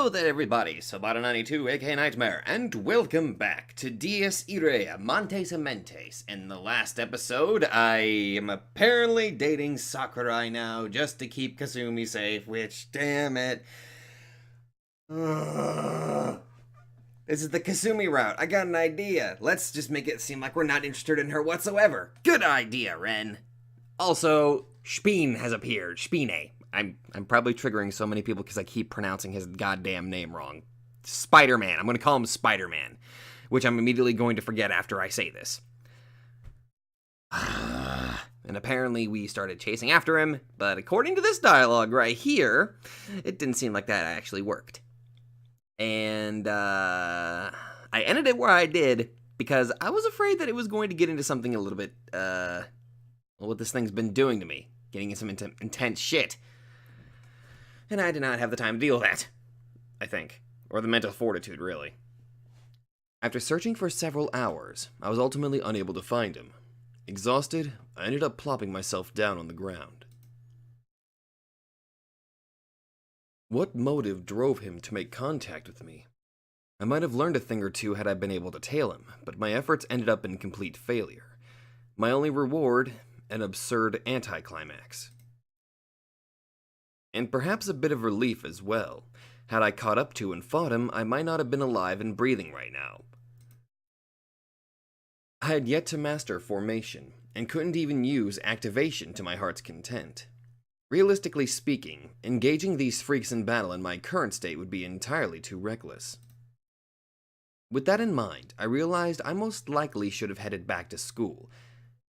Hello there everybody, Sabata92 aka Nightmare, and welcome back to Irae Amantes Amentes. In the last episode, I am apparently dating Sakurai now, just to keep Kasumi safe, which, damn it. This is the Kasumi route. I got an idea. Let's just make it seem like we're not interested in her whatsoever. Good idea, Ren. Also, Spine has appeared. Spine. I'm probably triggering so many people because I keep pronouncing his goddamn name wrong. Spider-Man. I'm going to call him Spider-Man, which I'm immediately going to forget after I say this. And apparently we started chasing after him, but according to this dialogue right here, it didn't seem like that actually worked. And I ended it where I did because I was afraid that it was going to get into something a little bit, what this thing's been doing to me. Getting in some intense shit. And I did not have the time to deal with that, I think. Or the mental fortitude, really. After searching for several hours, I was ultimately unable to find him. Exhausted, I ended up plopping myself down on the ground. What motive drove him to make contact with me? I might have learned a thing or two had I been able to tail him, but my efforts ended up in complete failure. My only reward, an absurd anticlimax. And perhaps a bit of relief as well. Had I caught up to and fought him, I might not have been alive and breathing right now. I had yet to master formation, and couldn't even use activation to my heart's content. Realistically speaking, engaging these freaks in battle in my current state would be entirely too reckless. With that in mind, I realized I most likely should have headed back to school.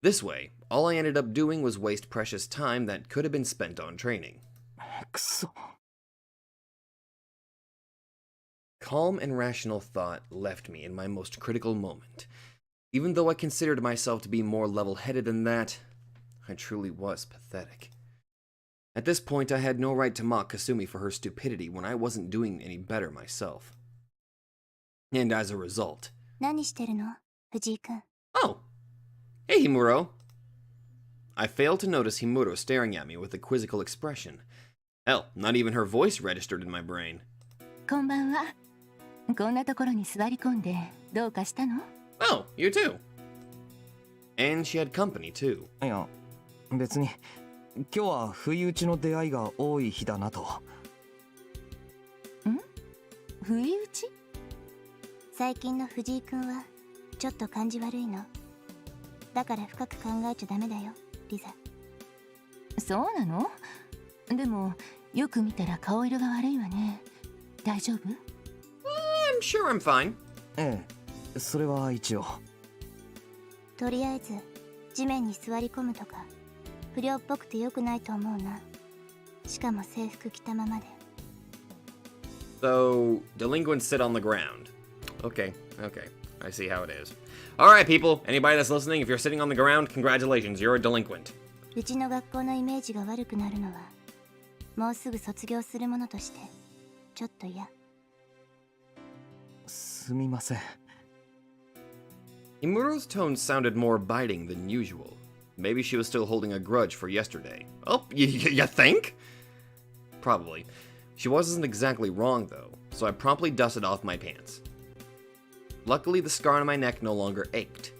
This way, all I ended up doing was waste precious time that could have been spent on training. Calm and rational thought left me in my most critical moment. Even though I considered myself to be more level-headed than that, I truly was pathetic. At this point, I had no right to mock Kasumi for her stupidity when I wasn't doing any better myself. And as a result... Oh! Hey, Himuro! I failed to notice Himuro staring at me with a quizzical expression. Hell, not even her voice registered in my brain. Oh, you too. And she had company too. I'm sure I'm fine. それは一応。とりあえず地面に座り込むとか不良っぽくて良くないと思うな。しかも制服着たままで。So, delinquents sit on the ground. Okay. I see how it is. Alright, people. Anybody that's listening, if you're sitting on the ground, congratulations, you're a delinquent. うちの学校のイメージが悪くなるのは、もうすぐ卒業するものとして、ちょっと嫌。すみません。Imuro's tone sounded more biting than usual. Maybe she was still holding a grudge for yesterday. Oh, you think? Probably. She wasn't exactly wrong, though, so I promptly dusted off my pants. Luckily, the scar on my neck no longer ached.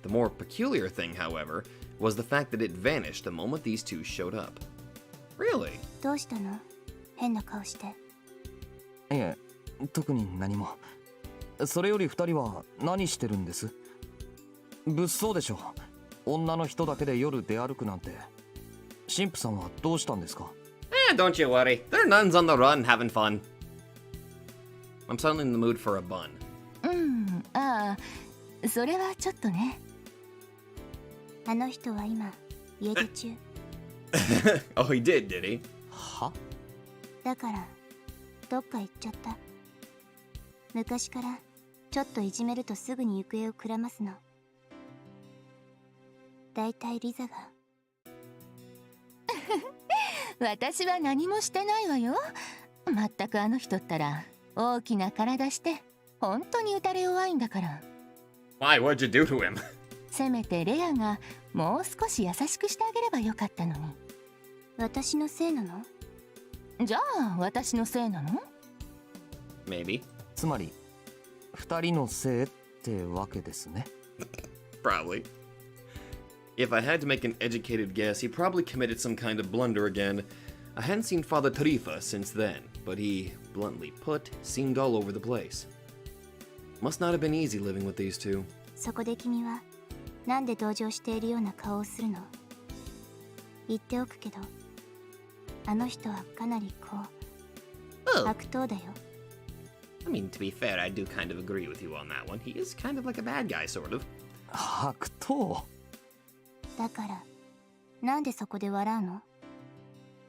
The more peculiar thing, however, was the fact that it vanished the moment these two showed up. Really? どうしたの？変な顔して。いえ、特に何も。それより二人は何してるんです？物騒でしょ。女の人だけで夜出歩くなんて。神父さんはどうしたんですか？ Don't you worry. They're nuns on the run having fun. I'm suddenly in the mood for a bun. それはちょっとね。あの人は今家出中。Oh, he did he? は？だからどっか行っちゃった。昔からちょっといじめるとすぐに行方をくらますの。だいたいリザが。私は何もしてないわよ。まったくあの人ったら大きな体して本当に打たれ弱いんだから。Why? What'd you do to him? せめてレアがもう少し優しくしてあげればよかったのに。私のせいなの？じゃあ私のせいなの？ Maybe. つまり二人のせいってわけですね。 Probably. If I had to make an educated guess, he probably committed some kind of blunder again. I hadn't seen Father Tarifa since then, but he, bluntly put, seemed all over the place. Must not have been easy living with these two. そこで君はなんで同情しているような顔をするの？言っておくけど、あの人はかなりOh, 悪党だよ。 I mean, to be fair, I do kind of agree with you on that one. He is kind of like a bad guy, sort of. 悪党。だからなんでそこで笑うの？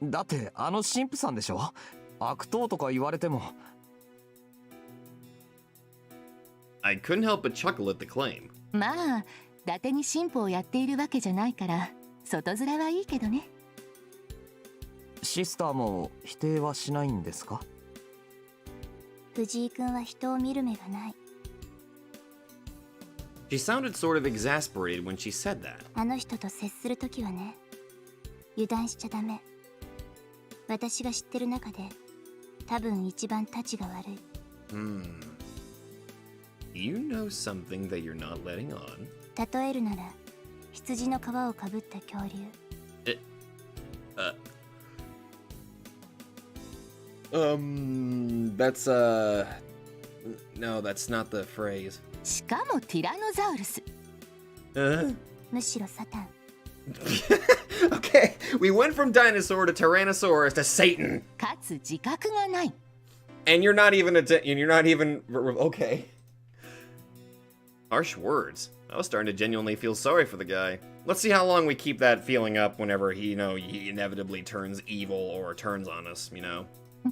だってあの神父さんでしょ。悪党とか言われても。 I couldn't help but chuckle at the claim. まあ伊達に進歩をやっているわけじゃないから外面はいいけどね。シスターも否定はしないんですか？藤井君は人を見る目がない。 She sounded sort of exasperated when she said that. あの人と接するときはね、油断しちゃダメ。私が知ってる中で多分一番たちが悪い。You know something that you're not letting on? 例えるなら羊の皮をかぶった恐竜。That's, no, that's not the phrase. しかもティラノザウルス。むしろサタン。Okay, we went from dinosaur to Tyrannosaurus to Satan. かつ自覚がない。 And you're not even, okay. Harsh words. I was starting to genuinely feel sorry for the guy. Let's see how long we keep that feeling up whenever he, he inevitably turns evil or turns on us,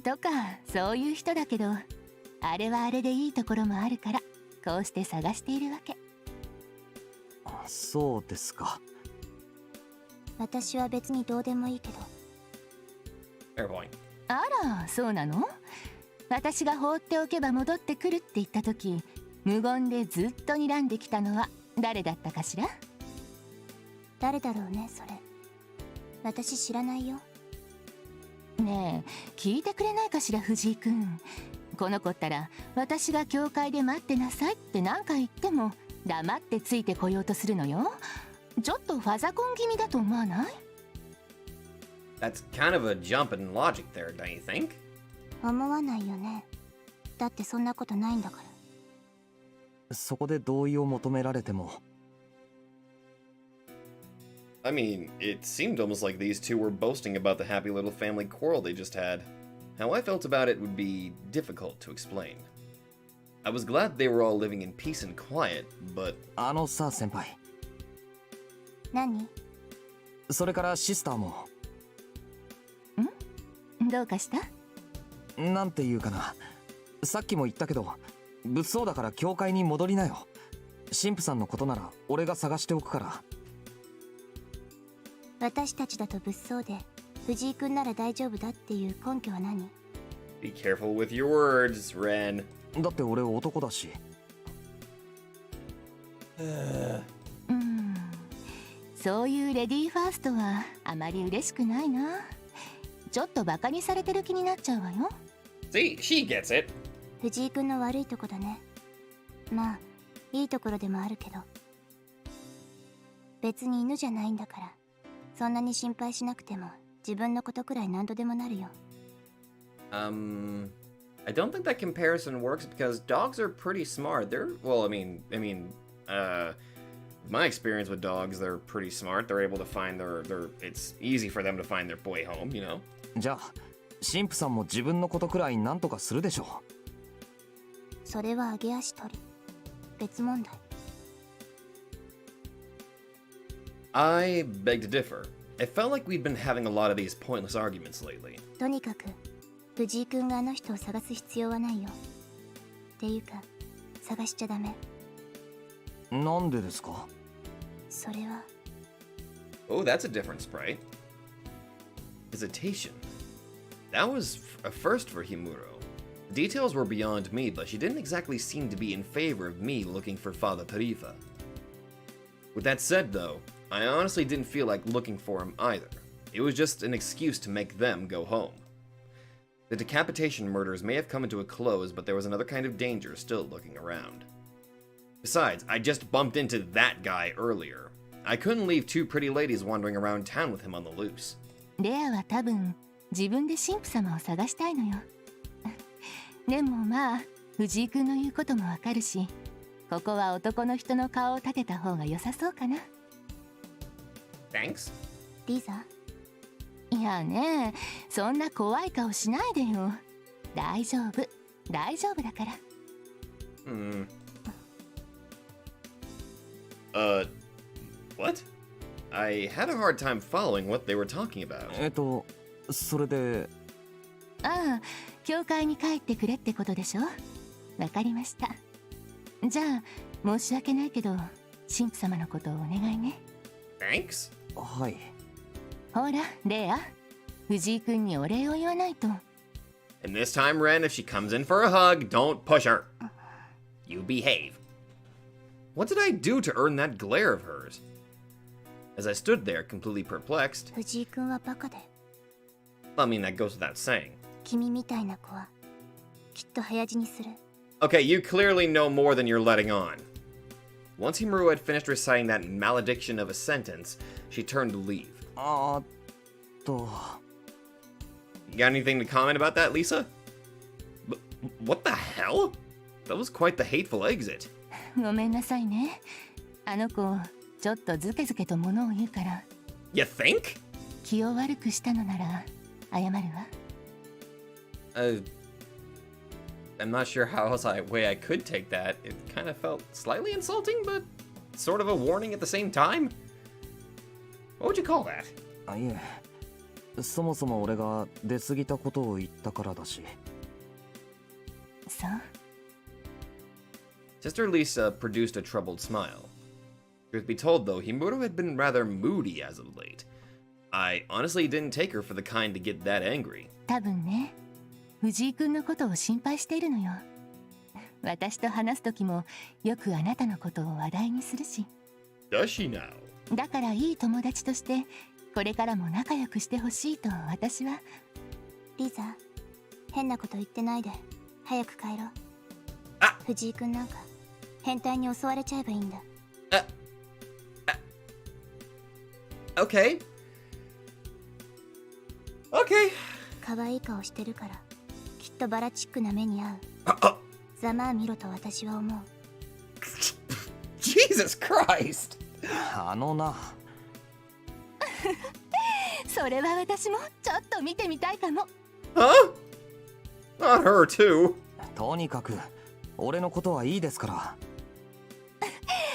とかそういう人だけど、あれはあれでいいところもあるからこうして探しているわけ。そうですか。私は別にどうでもいいけど。 Fair point. あらそうなの？私が放っておけば戻ってくるって言った時、無言でずっと睨んできたのは誰だったかしら？誰だろうねそれ。私知らないよ。ねえ聞いてくれないかしら藤井くん。この子ったら私が教会で待ってなさいって何回言っても黙ってついてこようとするのよ。ちょっとファザコン気味だと思わない？ That's kind of a jump in logic there, don't you think? 思わないよね。だってそんなことないんだから。そこで同意を求められても。I mean, it seemed almost like these two were boasting about the happy little family quarrel they just had. How I felt about it would be difficult to explain. I was glad they were all living in peace and quiet, but... あのさ先輩。何？それからシスターも。どうかした？なんていうかな。さっきも言ったけど、物騒だから教会に戻りなよ。神父さんのことなら俺が探しておくから。私たちだと物騒で藤井君なら大丈夫だっていう根拠は何？ Be careful with your words, Ren. だって俺男だし。そういうレディーファーストはあまり嬉しくないな。ちょっとバカにされてる気になっちゃうわよ。 See, she gets it. 藤井君の悪いとこだね。まあいいところでもあるけど、別に犬じゃないんだからそんなに心配しなくても自分のことくらい何度でもなるよ。I don't think that comparison works because dogs are pretty smart. They're, well, my experience with dogs, they're pretty smart. They're able to find it's easy for them to find their way home, じゃあ神父さんも自分のことくらい何とかするでしょ。それは上げ足取り。別問題。I beg to differ. It felt like we'd been having a lot of these pointless arguments lately. とにかく藤井君があの人を探す必要はないよ。っていうか探しちゃダメ。なんでですか？それは。 Oh, that's a different sprite. Hesitation. That was a first for Himuro. The details were beyond me, but she didn't exactly seem to be in favor of me looking for Father Tarifa. With that said, though, I honestly didn't feel like looking for him either. It was just an excuse to make them go home. The decapitation murders may have come into a close, but there was another kind of danger still lurking around. Besides, I just bumped into that guy earlier. I couldn't leave two pretty ladies wandering around town with him on the loose. レアは多分自分で神父様を探したいのよ。でもまあ藤井君の言うこともわかるし、ここは男の人の顔を立てた方が良さそうかな。Thanks? リザ、いやね、そんな怖い顔しないでよ。大丈夫、大丈夫だから。What? I had a hard time following what they were talking about. それでああ、教会に帰ってくれってことでしょ。わかりました。じゃあ申し訳ないけど神父様のことをお願いね。 Thanks? はい。ほらレア、藤井君にお礼を言わないと。 And this time, Ren, if she comes in for a hug, don't push her. You behave. What did I do to earn that glare of hers? As I stood there, completely perplexed, 藤井君はバカで、 I mean, that goes without saying. 君みたいな子はきっと早死にする。 Okay, you clearly know more than you're letting on. Once Himuro had finished reciting that malediction of a sentence, she turned to leave. あーっと You got anything to comment about that, Lisa? What the hell? That was quite the hateful exit. ごめんなさいね。あの子ちょっとズケズケと物を言うから。 You think? 気を悪くしたのなら謝るわ。I'm not sure how else way I could take that. It kind of felt slightly insulting, but sort of a warning at the same time. What would you call that? あ、いえ、そもそも俺が出過ぎたことを言ったからだし。そう。 Sister Lisa produced a troubled smile. Truth be told, though, Himuro had been rather moody as of late. I honestly didn't take her for the kind to get that angry. 多分ね、藤井君のことを心配しているのよ。私と話す時もよくあなたのことを話題にするし。 Does she now? だからいい友達としてこれからも仲良くしてほしいと私は。リザ、変なこと言ってないで早く帰ろう。あ、藤井君なんか変態に襲われちゃえばいいんだ。Okay. Okay. 可愛い顔してるからきっとバラチックな目に遭う。ざまあ見ろと私は思う。 Jesus Christ! あのな。それは私もちょっと見てみたいかも。 Huh? Not her, too. とにかく俺のことはいいですから。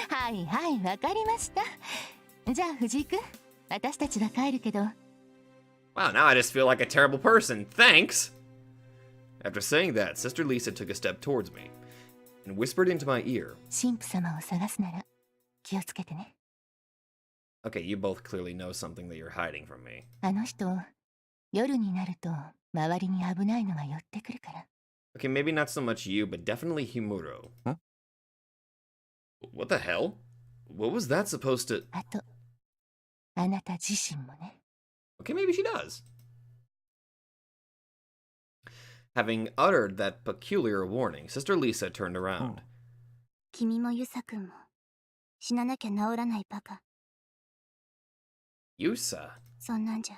はいはいわかりました。じゃあ藤井君、私たちは帰るけど。 Wow, now I just feel like a terrible person. Thanks! After saying that, Sister Lisa took a step towards me and whispered into my ear. 神父様を探すなら気をつけてね。 Okay, you both clearly know something that you're hiding from me. あの人、夜になると周りに危ないのが寄ってくるから。 Okay, maybe not so much you, but definitely Himuro. Huh? What the hell? What was that supposed to... あと、あなた自身もね。 Okay, maybe she does. Having uttered that peculiar warning, Sister Lisa turned around. 君もユサ君も死ななきゃ治らないバカ。 Yusa. そんなんじゃ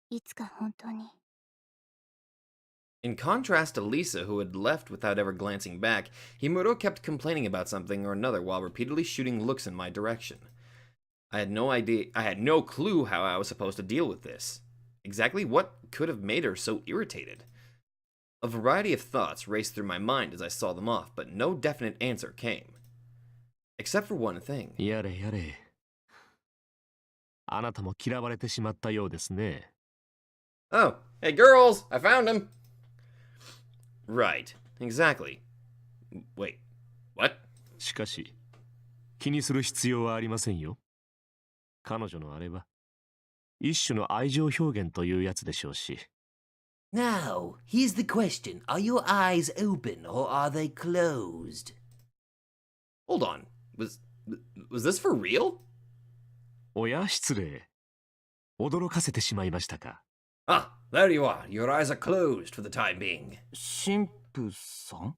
いつか本当に。 In contrast to Lisa, who had left without ever glancing back, Himuro kept complaining about something or another while repeatedly shooting looks in my direction. I had no clue how I was supposed to deal with this. Exactly what could have made her so irritated? A variety of thoughts raced through my mind as I saw them off, but no definite answer came. Except for one thing. やれやれ。あなたも嫌われてしまったようですね。Oh, hey girls, I found him! Right, exactly. Wait, what? しかし、気にする必要はありませんよ。彼女のあれは、一種の愛情表現というやつでしょうし。Now, here's the question. Are your eyes open or are they closed? Hold on, was this for real? おや、失礼。驚かせてしまいましたか。Ah, there you are. Your eyes are closed for the time being. 神父さん？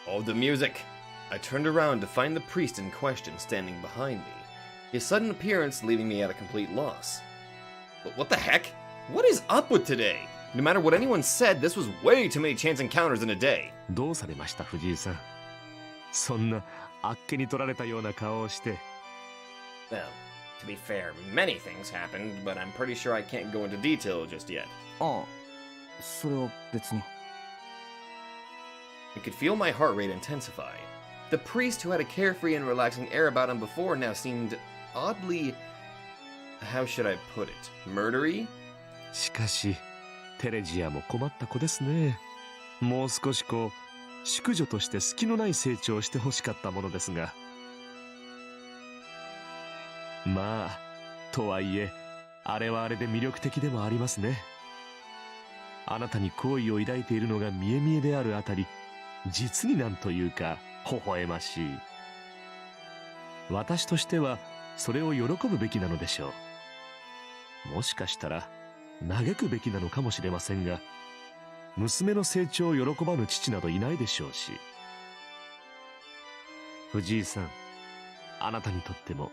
Oh, the music. I turned around to find the priest in question standing behind me, his sudden appearance leaving me at a complete loss. But what the heck? What is up with today? No matter what anyone said, this was way too many chance encounters in a day. どうされました藤井さん。そんなあっけに取られたような顔をして。Well, to be fair, many things happened, but I'm pretty sure I can't go into detail just yet. ああ、それは別に。I could feel my heart rate intensify. The priest who had a carefree and relaxing air about him before now seemed oddly... how should I put it? Murdery? しかしテレジアも困った子ですね。もう少し淑女として隙のない成長をしてほしかったものですが。まあとはいえあれはあれで魅力的でもありますね。あなたに好意を抱いているのが見え見えであるあたり、実になんというか微笑ましい。私としてはそれを喜ぶべきなのでしょう。もしかしたら嘆くべきなのかもしれませんが、娘の成長を喜ばぬ父などいないでしょうし。藤井さん、あなたにとっても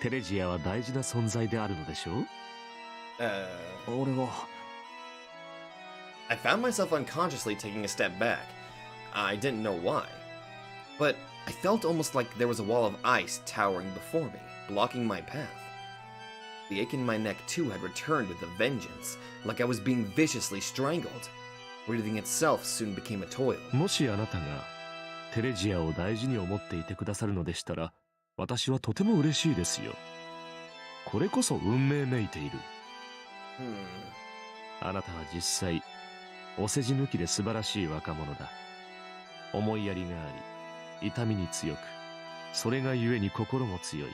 テレジアは大事な存在であるのでしょう。俺は。I found myself unconsciously taking a step back. I didn't know why. But I felt almost like there was a wall of ice towering before me, blocking my path. The ache in my neck too had returned with a vengeance, like I was being viciously strangled. Breathing itself soon became a toil. もしあなたがテレジアを大事に思っていてくださるのでしたら、私はとても嬉しいですよ。これこそ運命めいている。あなたは実際お世辞抜きで素晴らしい若者だ。思いやりがあり、痛みに強く、それがゆえに心も強い。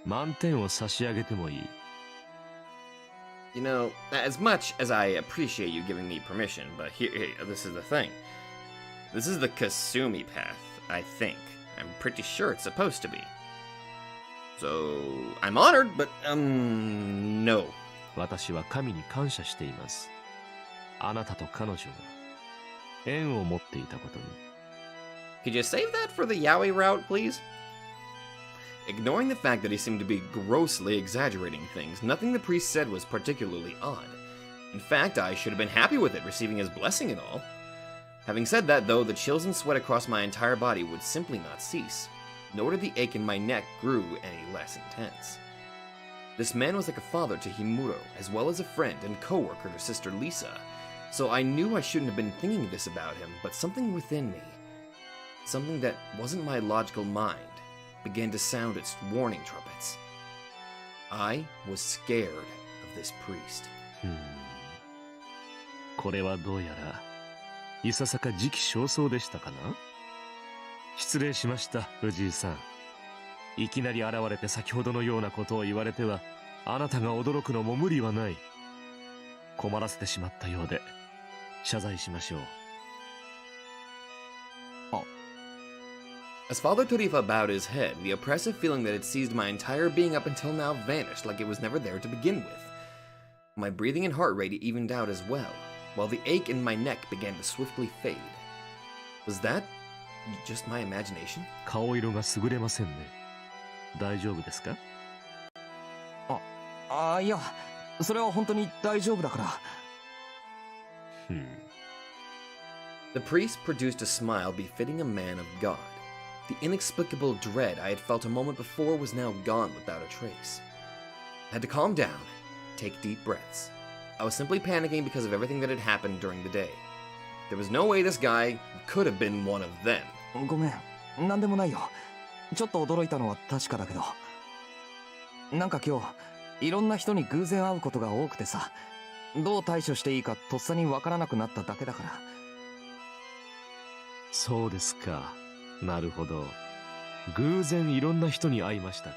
満点を差し上げてもいい。You know, as much as I appreciate you giving me permission, but here, this is the thing. This is the Kasumi path, I think. I'm pretty sure it's supposed to be. So, I'm honored, but, no. 私は神に感謝しています。あなたと彼女が縁を持っていたことに。Could you save that for the yaoi route, please? Ignoring the fact that he seemed to be grossly exaggerating things, nothing the priest said was particularly odd. In fact, I should have been happy with it, receiving his blessing and all. Having said that, though, the chills and sweat across my entire body would simply not cease, nor did the ache in my neck grew any less intense. This man was like a father to Himuro, as well as a friend and co-worker to Sister Lisa, so I knew I shouldn't have been thinking this about him, but something within me, something that wasn't my logical mind, began to sound its warning trumpets. I was scared of this priest. これはどうやらいささか時期尚早でしたかな。失礼しました藤井さん。いきなり現れて先ほどのようなことを言われてはあなたが驚くのも無理はない。困らせてしまったようで謝罪しましょう。As Father Torifa bowed his head, the oppressive feeling that had seized my entire being up until now vanished like it was never there to begin with. My breathing and heart rate evened out as well, while the ache in my neck began to swiftly fade. Was that just my imagination? 顔色が優れませんね。大丈夫ですか？いや、それは本当に大丈夫だから。The priest produced a smile befitting a man of God. The inexplicable dread I had felt a moment before was now gone without a trace. I had to calm down, take deep breaths. I was simply panicking because of everything that had happened during the day. There was no way this guy could have been one of them. ごめん、なんでもないよ。ちょっと驚いたのは確かだけど。なんか今日、いろんな人に偶然会うことが多くてさ、どう対処していいかとっさにわからなくなっただけだから。そうですか。なるほど。偶然いろんな人に会いましたか。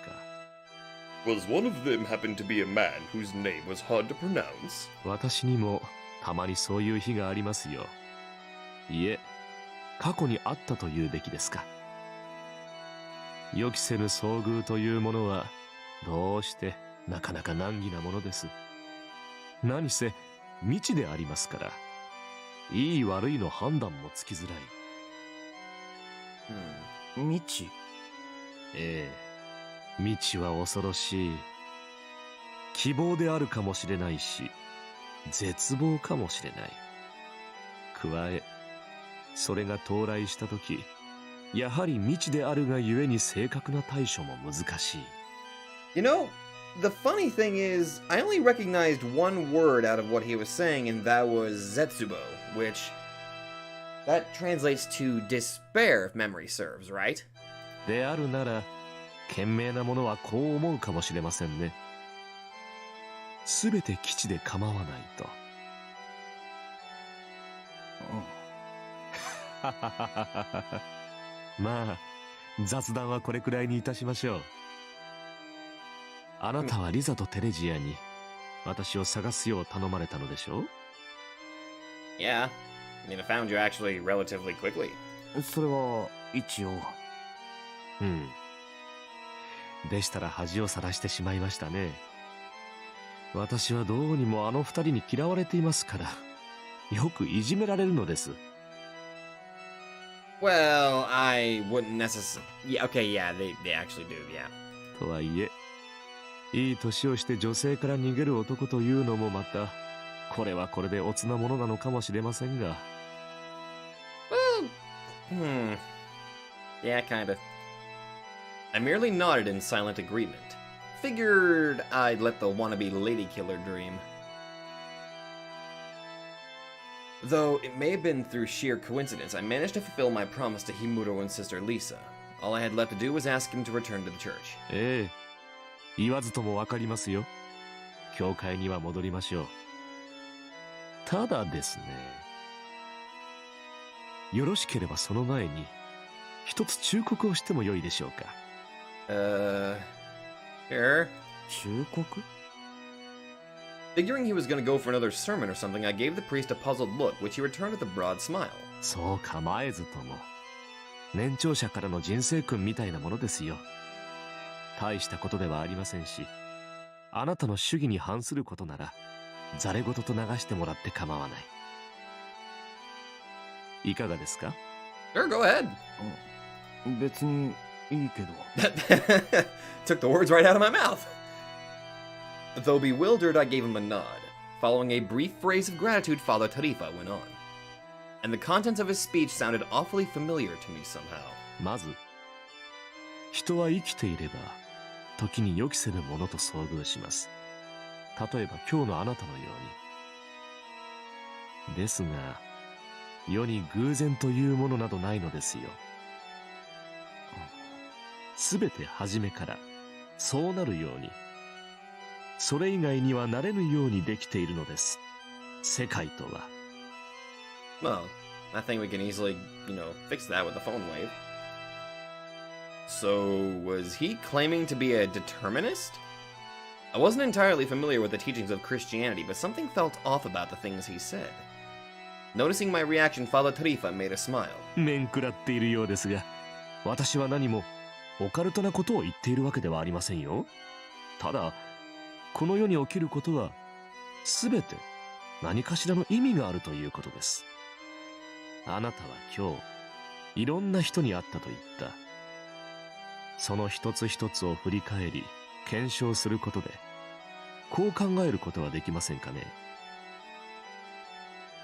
Was one of them happen to be a man whose name was hard to pronounce? 私にもたまにそういう日がありますよ。いえ、過去にあったというべきですか。予期せぬ遭遇というものはどうしてなかなか難儀なものです。何せ未知でありますから、いい悪いの判断もつきづらい。未知。ええ、未知は恐ろしい。希望であるかもしれないし、絶望かもしれない。加え、それが到来したとき、やはり未知であるがゆえに正確な対処も難しい。You know, the funny thing is, I only recognized one word out of what he was saying, and that was Zetsubo, which that translates to despair if memory serves, right? であるなら、賢明な者はこう思うかもしれませんね。すべて基地で構わないと。まあ、雑談はこれくらいにいたしましょう。あなたはリザとテレジアに私を探すよう頼まれたのでしょう？ Yeah. I mean, I found you actually relatively quickly. それは一応。でしたら恥をさらしてしまいましたね。私はどうにもあの二人に嫌われていますから、よくいじめられるのです。Well, I wouldn't necessarily... Yeah, okay, yeah, they actually do, yeah. とはいえ、いい年をして女性から逃げる男というのもまた、これはこれでおつなものなのかもしれませんが。Yeah, kinda. I merely nodded in silent agreement. Figured I'd let the wannabe lady killer dream. Though it may have been through sheer coincidence, I managed to fulfill my promise to Himuro and sister Lisa. All I had left to do was ask him to return to the church. ええ、言わずともわかりますよ。教会には戻りましょう。ただですね、よろしければその前に一つ忠告をしてもよいでしょうか。Sure. 忠告？ Figuring he was gonna go for another sermon or something, I gave the priest a puzzled look, which he returned with a broad smile. そう構えずとも、年長者からの人生訓みたいなものですよ。大したことではありませんし、あなたの主義に反することなら、ざれ言と流してもらって構わない。いかがですか？ Sure, go ahead. 別にいいけど。Took the words right out of my mouth. Though bewildered, I gave him a nod. Following a brief phrase of gratitude, Father Tarifa went on. And the contents of his speech sounded awfully familiar to me somehow. まず、人は生きていれば、時に予期せぬものと遭遇します。例えば今日のあなたのように。ですが、世に偶然というものなどないのですよ。すべて初めからそうなるように、それ以外にはなれぬようにできているのです。世界とは。Well, I think we can easily, fix that with the phone wave. So, was he claiming to be a determinist? I wasn't entirely familiar with the teachings of Christianity, but something felt off about the things he said. Noticing my reaction, Father Tarifa made a smile. 面食らっているようですが、私は何もオカルトなことを言っているわけではありませんよ。ただ、この世に起きることは、すべて何かしらの意味があるということです。あなたは今日、いろんな人に会ったと言った。その一つ一つを振り返り、検証することで、こう考えることはできませんかね。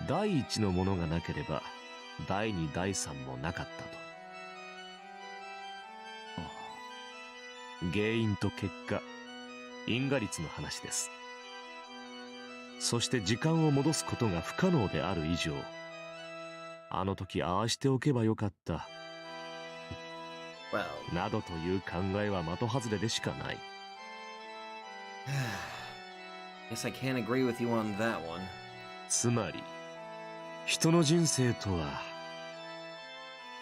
第一のものがなければ、第二、第三もなかったと。原因と結果、因果率の話です。そして時間を戻すことが不可能である以上、あの時ああしておけばよかった、Well, などという考えは的外れでしかない。guess I can't agree with you on that one. つまり、人の人生とは、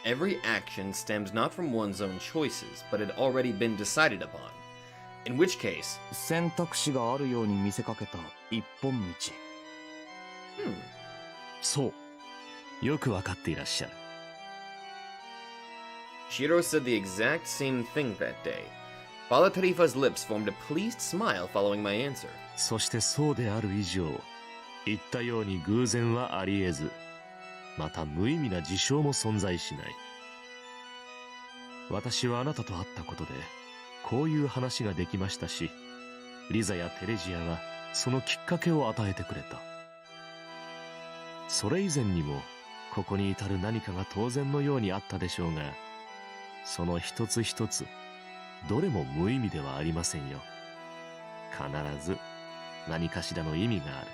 Every action stems not from one's own choices, but had already been decided upon. In which case... 選択肢があるように見せかけた一本道。そう。よくわかっていらっしゃる。Shiro said the exact same thing that day. Father Tarifa's lips formed a pleased smile following my answer. そしてそうである以上、言ったように偶然はあり得ず、また無意味な事象も存在しない。私はあなたと会ったことで、こういう話ができましたし、リザやテレジアはそのきっかけを与えてくれた。それ以前にも、ここに至る何かが当然のようにあったでしょうが、その一つ一つ、どれも無意味ではありませんよ。必ず何かしらの意味がある。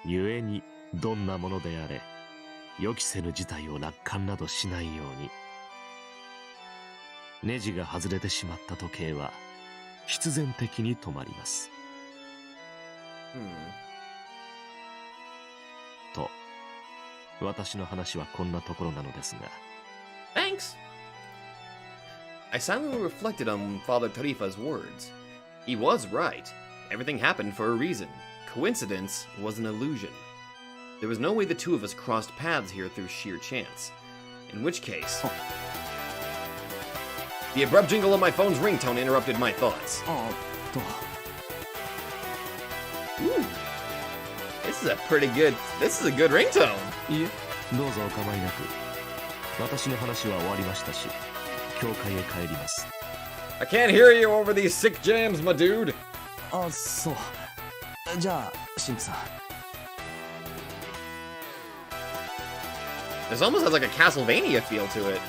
故にどんなものであれ、予期せぬ事態を楽観などしないように。ネジが外れてしまった時計は必然的に止まります。と、私の話はこんなところなのですが。Thanks! I silently reflected on Father Tarifa's words. He was right. Everything happened for a reason. Coincidence was an illusion. There was no way the two of us crossed paths here through sheer chance. In which case... The abrupt jingle of my phone's ringtone interrupted my thoughts. Ooh. This is a good ringtone. いえ、どうぞお構いなく。私の話は終わりましたし、教会へ帰ります。I can't hear you over these sick jams, my dude. あ、そう。じゃあ、神父さん。This almost has like a Castlevania feel to it.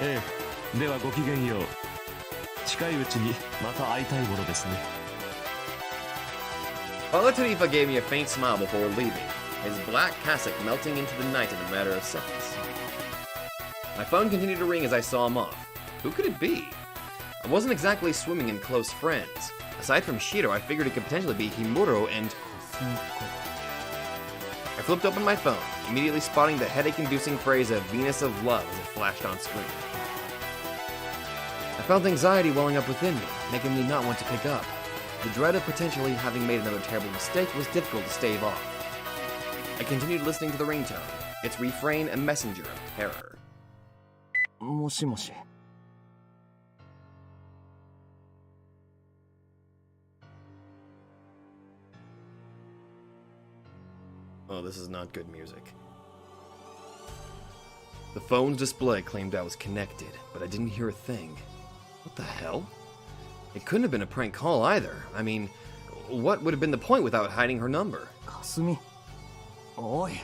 ええ、ではごきげんよう。近いうちにまた会いたいものですね。Father Tarifa gave me a faint smile before leaving, his black cassock melting into the night in a matter of seconds. My phone continued to ring as I saw him off. Who could it be? I wasn't exactly swimming in close friends. Aside from Shiro, I figured it could potentially be Himuro and... I flipped open my phone, immediately spotting the headache-inducing phrase of Venus of Love as it flashed on screen. I felt anxiety welling up within me, making me not want to pick up. The dread of potentially having made another terrible mistake was difficult to stave off. I continued listening to the ringtone, its refrain a messenger of terror. もしもし。Oh, this is not good music. The phone's display claimed I was connected, but I didn't hear a thing. What the hell? It couldn't have been a prank call either. I mean, what would have been the point without hiding her number? かすみ。おい。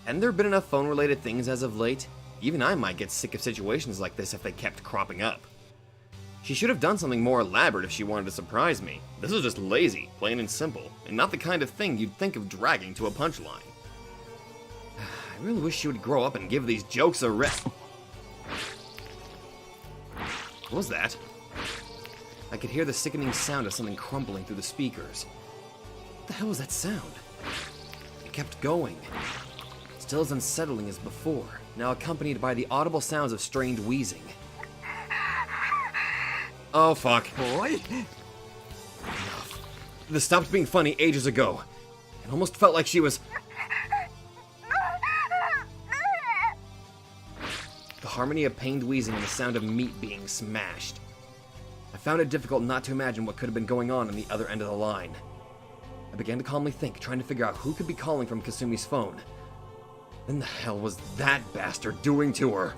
Hadn't there been enough phone-related things as of late? Even I might get sick of situations like this if they kept cropping up. She should have done something more elaborate if she wanted to surprise me. This was just lazy, plain and simple, and not the kind of thing you'd think of dragging to a punchline. I really wish she would grow up and give these jokes a rest. What was that? I could hear the sickening sound of something crumbling through the speakers. What the hell was that sound? It kept going. Still as unsettling as before, now accompanied by the audible sounds of strained wheezing. Oh fuck. Boy. This stopped being funny ages ago. It almost felt like she was... The harmony of pained wheezing and the sound of meat being smashed. I found it difficult not to imagine what could have been going on the other end of the line. I began to calmly think, trying to figure out who could be calling from Kasumi's phone. What the hell was that bastard doing to her?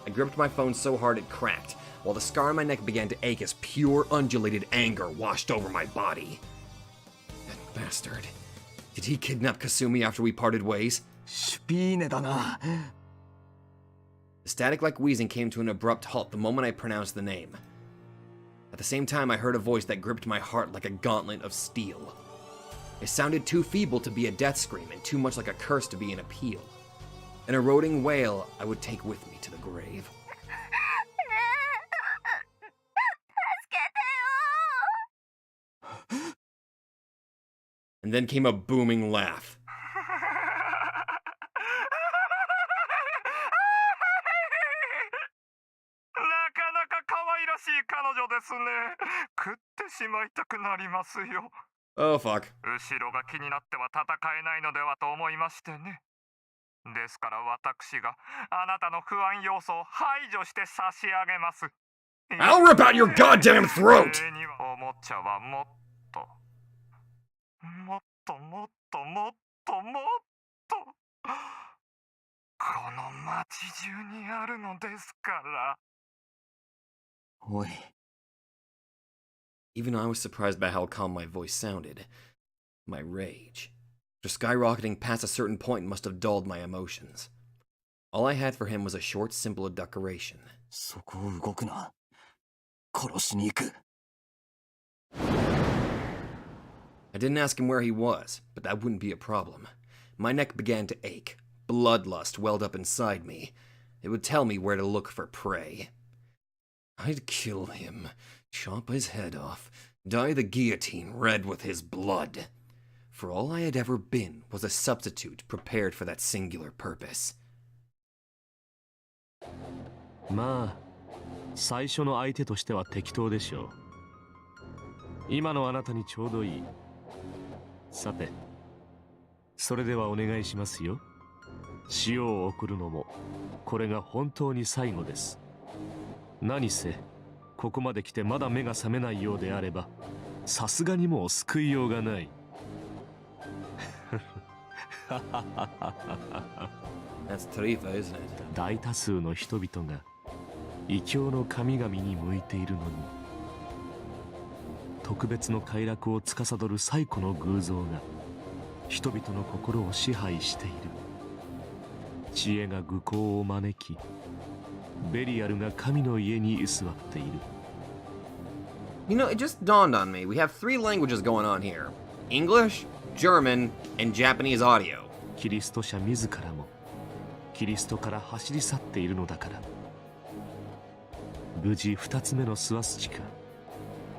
I gripped my phone so hard it cracked, while the scar on my neck began to ache as pure undulated anger washed over my body. That bastard. Did he kidnap Kasumi after we parted ways? シュピーネだな。The static-like wheezing came to an abrupt halt the moment I pronounced the name. At the same time, I heard a voice that gripped my heart like a gauntlet of steel. It sounded too feeble to be a death scream and too much like a curse to be an appeal. An eroding wail I would take with me to the grave. And then came a booming laugh. なかなか可愛らしい彼女ですね。食ってしまいたくなりますよ。Oh fuck. 後ろが気になっては戦えないのではと思いましてね。ですから私があなたの不安要素を排除して差し上げます。 I'll rip out your goddamn throat! 礼にはおもちゃはもっともっともっともっともっとこの街中にあるのですから。おい。 Even I was surprised by how calm my voice sounded. My rage, after skyrocketing past a certain point, must have dulled my emotions. All I had for him was a short, simple decoration. そこを動くな。殺しに行く。 I didn't ask him where he was, but that wouldn't be a problem. My neck began to ache. Bloodlust welled up inside me. It would tell me where to look for prey. I'd kill him, chop his head off, dye the guillotine red with his blood. For all I had ever been was a substitute prepared for that singular purpose. まあ最初の相手としては適当でしょう。今のあなたにちょうどいい。さてそれではお願いしますよ。塩を送るのもこれが本当に最後です。何せここまで来てまだ目が覚めないようであればさすがにもう救いようがない。That's Tarifa, isn't it? 大多数の人々が異教の神々に向いているのに特別の快楽を司る最古の偶像が人々の心を支配している。知恵が愚行を招きベリアルが神の家に居座っている。 You know, it just dawned on me. We have 3 languages going on here. English, German, and Japanese audio. キリスト者自らもキリストから走り去っているのだから。無事2つ目のスワスチカ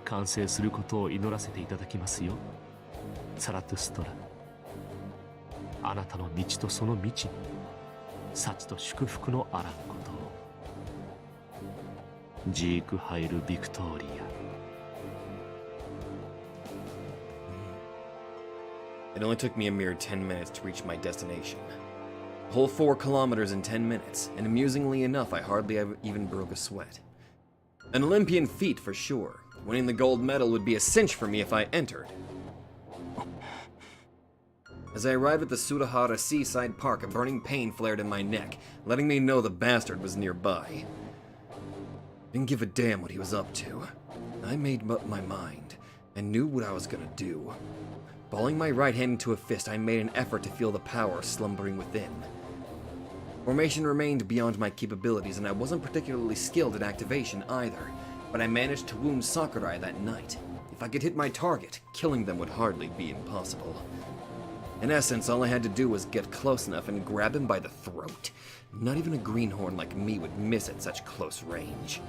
完成することを祈らせていただきますよ。サラトゥストラ、あなたの道とその道に幸と祝福のあらんことを。ジークハイル・ビクトーリア。 It only took me a mere 10 minutes to reach my destination. A whole 4 kilometers in 10 minutes, and amusingly enough, I hardly even broke a sweat. An Olympian feat for sure. Winning the gold medal would be a cinch for me if I entered. As I arrived at the Sudahara seaside park, a burning pain flared in my neck, letting me know the bastard was nearby. Didn't give a damn what he was up to. I made up my mind, and knew what I was gonna do. Balling my right hand into a fist, I made an effort to feel the power slumbering within. Formation remained beyond my capabilities, and I wasn't particularly skilled at activation either, but I managed to wound Sakurai that night. If I could hit my target, killing them would hardly be impossible. In essence, all I had to do was get close enough and grab him by the throat. Not even a greenhorn like me would miss at such close range.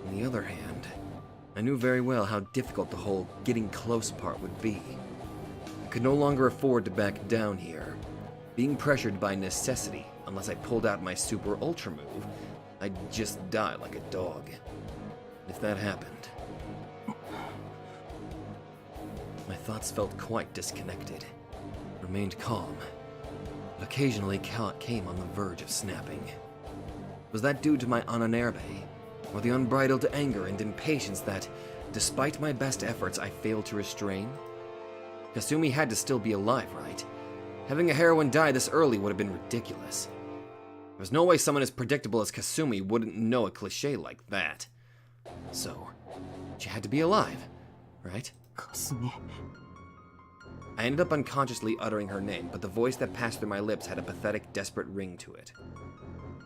On the other hand, I knew very well how difficult the whole getting close part would be. I could no longer afford to back down here. Being pressured by necessity, unless I pulled out my super ultra move, I'd just die like a dog. If that happened, my thoughts felt quite disconnected. Remained calm, but occasionally came on the verge of snapping. Was that due to my ananerbe, or the unbridled anger and impatience that, despite my best efforts, I failed to restrain? Kasumi had to still be alive, right? Having a heroine die this early would have been ridiculous. There was no way someone as predictable as Kasumi wouldn't know a cliché like that. So, she had to be alive, right? かすみ。 I ended up unconsciously uttering her name, but the voice that passed through my lips had a pathetic, desperate ring to it.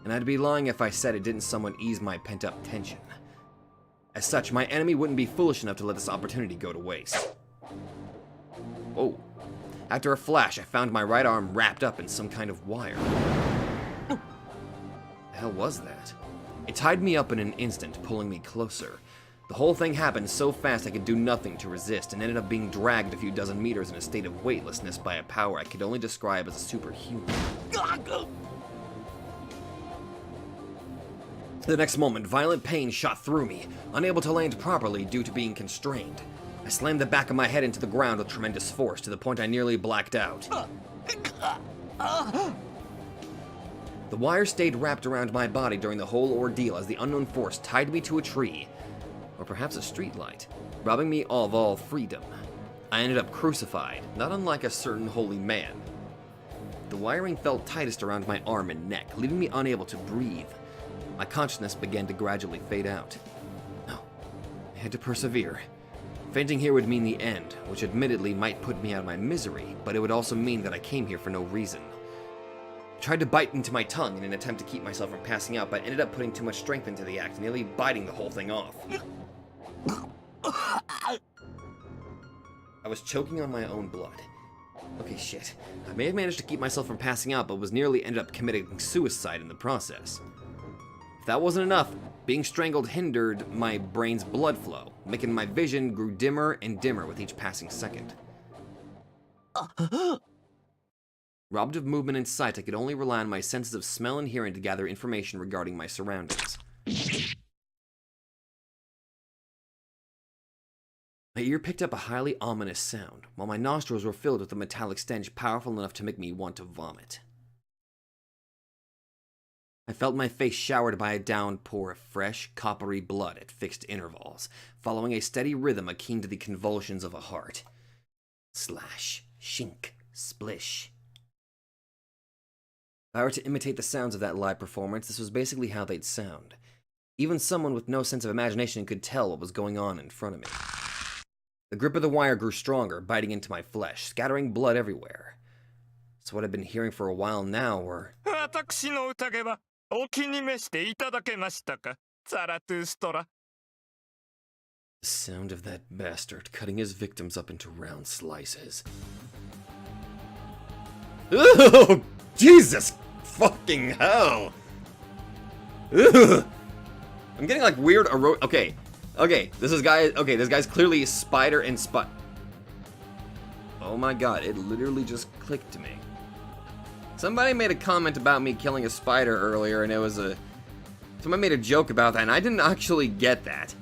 And I'd be lying if I said it didn't somewhat ease my pent-up tension. As such, my enemy wouldn't be foolish enough to let this opportunity go to waste. Whoa. After a flash, I found my right arm wrapped up in some kind of wire. The hell was that? It tied me up in an instant, pulling me closer. The whole thing happened so fast I could do nothing to resist, and ended up being dragged a few dozen meters in a state of weightlessness by a power I could only describe as a superhuman. The next moment, violent pain shot through me, unable to land properly due to being constrained. I slammed the back of my head into the ground with tremendous force, to the point I nearly blacked out. The wire stayed wrapped around my body during the whole ordeal as the unknown force tied me to a tree, or perhaps a streetlight, robbing me of all freedom. I ended up crucified, not unlike a certain holy man. The wiring felt tightest around my arm and neck, leaving me unable to breathe. My consciousness began to gradually fade out. No, I had to persevere. Fainting here would mean the end, which admittedly might put me out of my misery, but it would also mean that I came here for no reason. I tried to bite into my tongue in an attempt to keep myself from passing out, but ended up putting too much strength into the act, nearly biting the whole thing off. I was choking on my own blood. Okay, shit. I may have managed to keep myself from passing out, but was nearly ended up committing suicide in the process. If that wasn't enough, being strangled hindered my brain's blood flow, making my vision grew dimmer and dimmer with each passing second. Robbed of movement and sight, I could only rely on my senses of smell and hearing to gather information regarding my surroundings. My ear picked up a highly ominous sound, while my nostrils were filled with a metallic stench powerful enough to make me want to vomit. I felt my face showered by a downpour of fresh, coppery blood at fixed intervals, following a steady rhythm akin to the convulsions of a heart. Slash, shink, splish. If I were to imitate the sounds of that live performance, this was basically how they'd sound. Even someone with no sense of imagination could tell what was going on in front of me. The grip of the wire grew stronger, biting into my flesh, scattering blood everywhere. So what I'd been hearing for a while now were... The sound of that bastard cutting his victims up into round slices. Ugh! Jesus fucking hell! Ugh! I'm getting like weird Okay, this guy's clearly spider and Oh my god, it literally just clicked to me. Somebody made a comment about me killing a spider earlier, and somebody made a joke about that, and I didn't actually get that.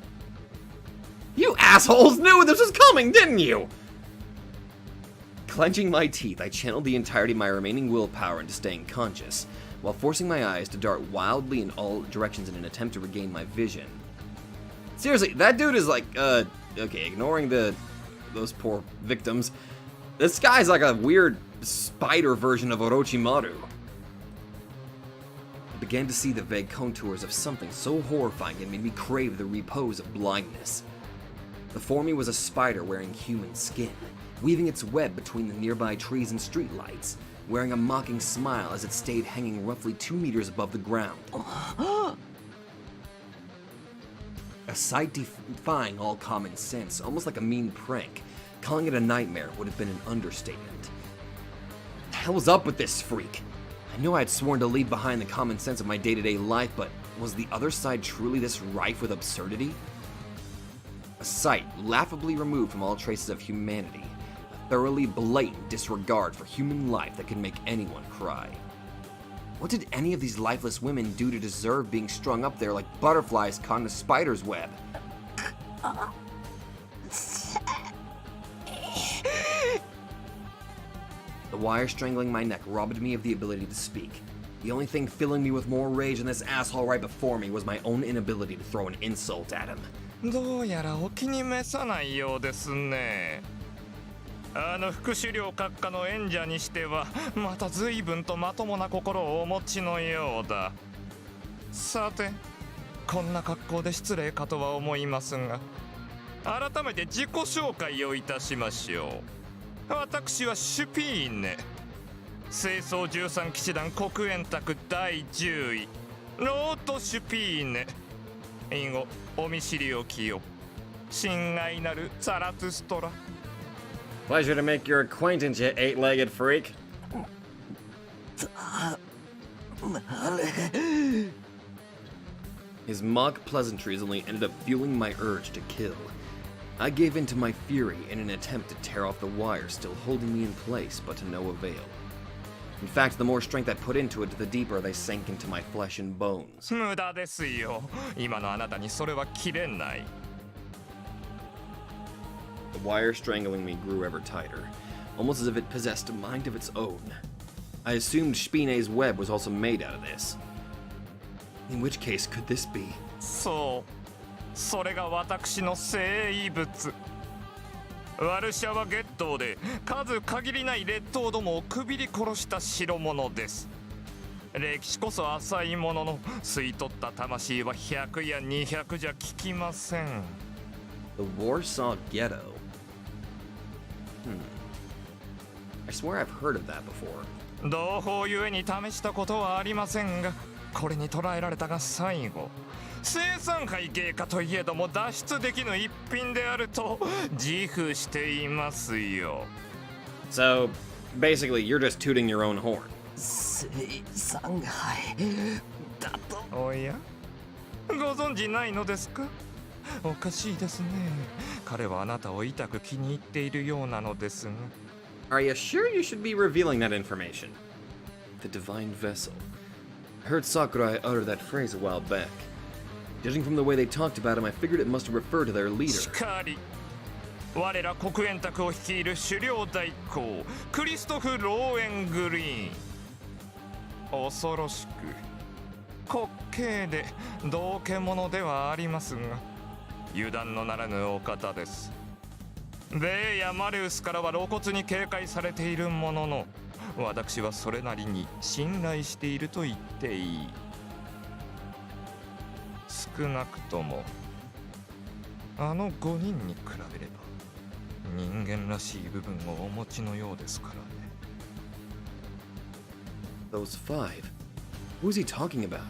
You assholes knew this was coming, didn't you? Clenching my teeth, I channeled the entirety of my remaining willpower into staying conscious, while forcing my eyes to dart wildly in all directions in an attempt to regain my vision. Seriously, that dude is like, okay, ignoring those poor victims, this guy's like a weird spider version of Orochimaru. I began to see the vague contours of something so horrifying it made me crave the repose of blindness. Before me was a spider wearing human skin, weaving its web between the nearby trees and streetlights, wearing a mocking smile as it stayed hanging roughly 2 meters above the ground. A sight defying all common sense, almost like a mean prank. Calling it a nightmare would have been an understatement. What the hell was up with this freak? I knew I had sworn to leave behind the common sense of my day-to-day life, but was the other side truly this rife with absurdity? A sight laughably removed from all traces of humanity, a thoroughly blatant disregard for human life that could make anyone cry. What did any of these lifeless women do to deserve being strung up there like butterflies caught in a spider's web? The wire strangling my neck robbed me of the ability to speak. The only thing filling me with more rage than this asshole right before me was my own inability to throw an insult at him. どうやらお気に召さないようですね。副首領閣下の演者にしてはまた随分とまともな心をお持ちのようだ。さて、こんな格好で失礼かとは思いますが、改めて自己紹介をいたしましょう。私はシュピーネ、清掃13騎士団黒煙卓第10位ロート・シュピーネ。以後お見知りおきよ。親愛なるザラトゥストラ。 Pleasure to make your acquaintance, you eight-legged freak. His mock pleasantries only ended up fueling my urge to kill. I gave in to my fury in an attempt to tear off the wire still holding me in place, but to no avail. In fact, the more strength I put into it, the deeper they sank into my flesh and bones. 無駄ですよ。今のあなたにそれは切れない。 The wire strangling me grew ever tighter, almost as if it possessed a mind of its own. I assumed Spine's web was also made out of this. In which case could this be? それが私の生物。ワルシャワゲットで数限りない劣等どもをくびり殺した代物です。歴史こそ浅いものの、吸い取った魂は100や200じゃ効きません。The Warsaw Ghetto. I swear I've heard of that before. 同胞ゆえに試したことはありませんが、これに捕らえられたが最後。生産杯芸家といえども脱出できぬ一品であると自負していますよ。So, basically, you're just tooting your own horn. 生産杯だと。おや、ご存知ないのですか？おかしいですね。彼はあなたを痛く気に入っているようなのですが。Are you sure you should be revealing that information? The divine vessel. I heard Sakurai utter that phrase a while back. Judging from the way they talked about him, I figured it must refer to their leader. しかり、我ら黒煙卓を率いる狩猟代行クリストフ・ローエン・グリーン。恐ろしく滑稽で道化者ではありますが、油断のならぬお方です。ベイやマレウスからは露骨に警戒されているものの、私はそれなりに信頼していると言っていい。少なくともあの5人に比べれば人間らしい部分をお持ちのようですからね。Those five? Who is he talking about?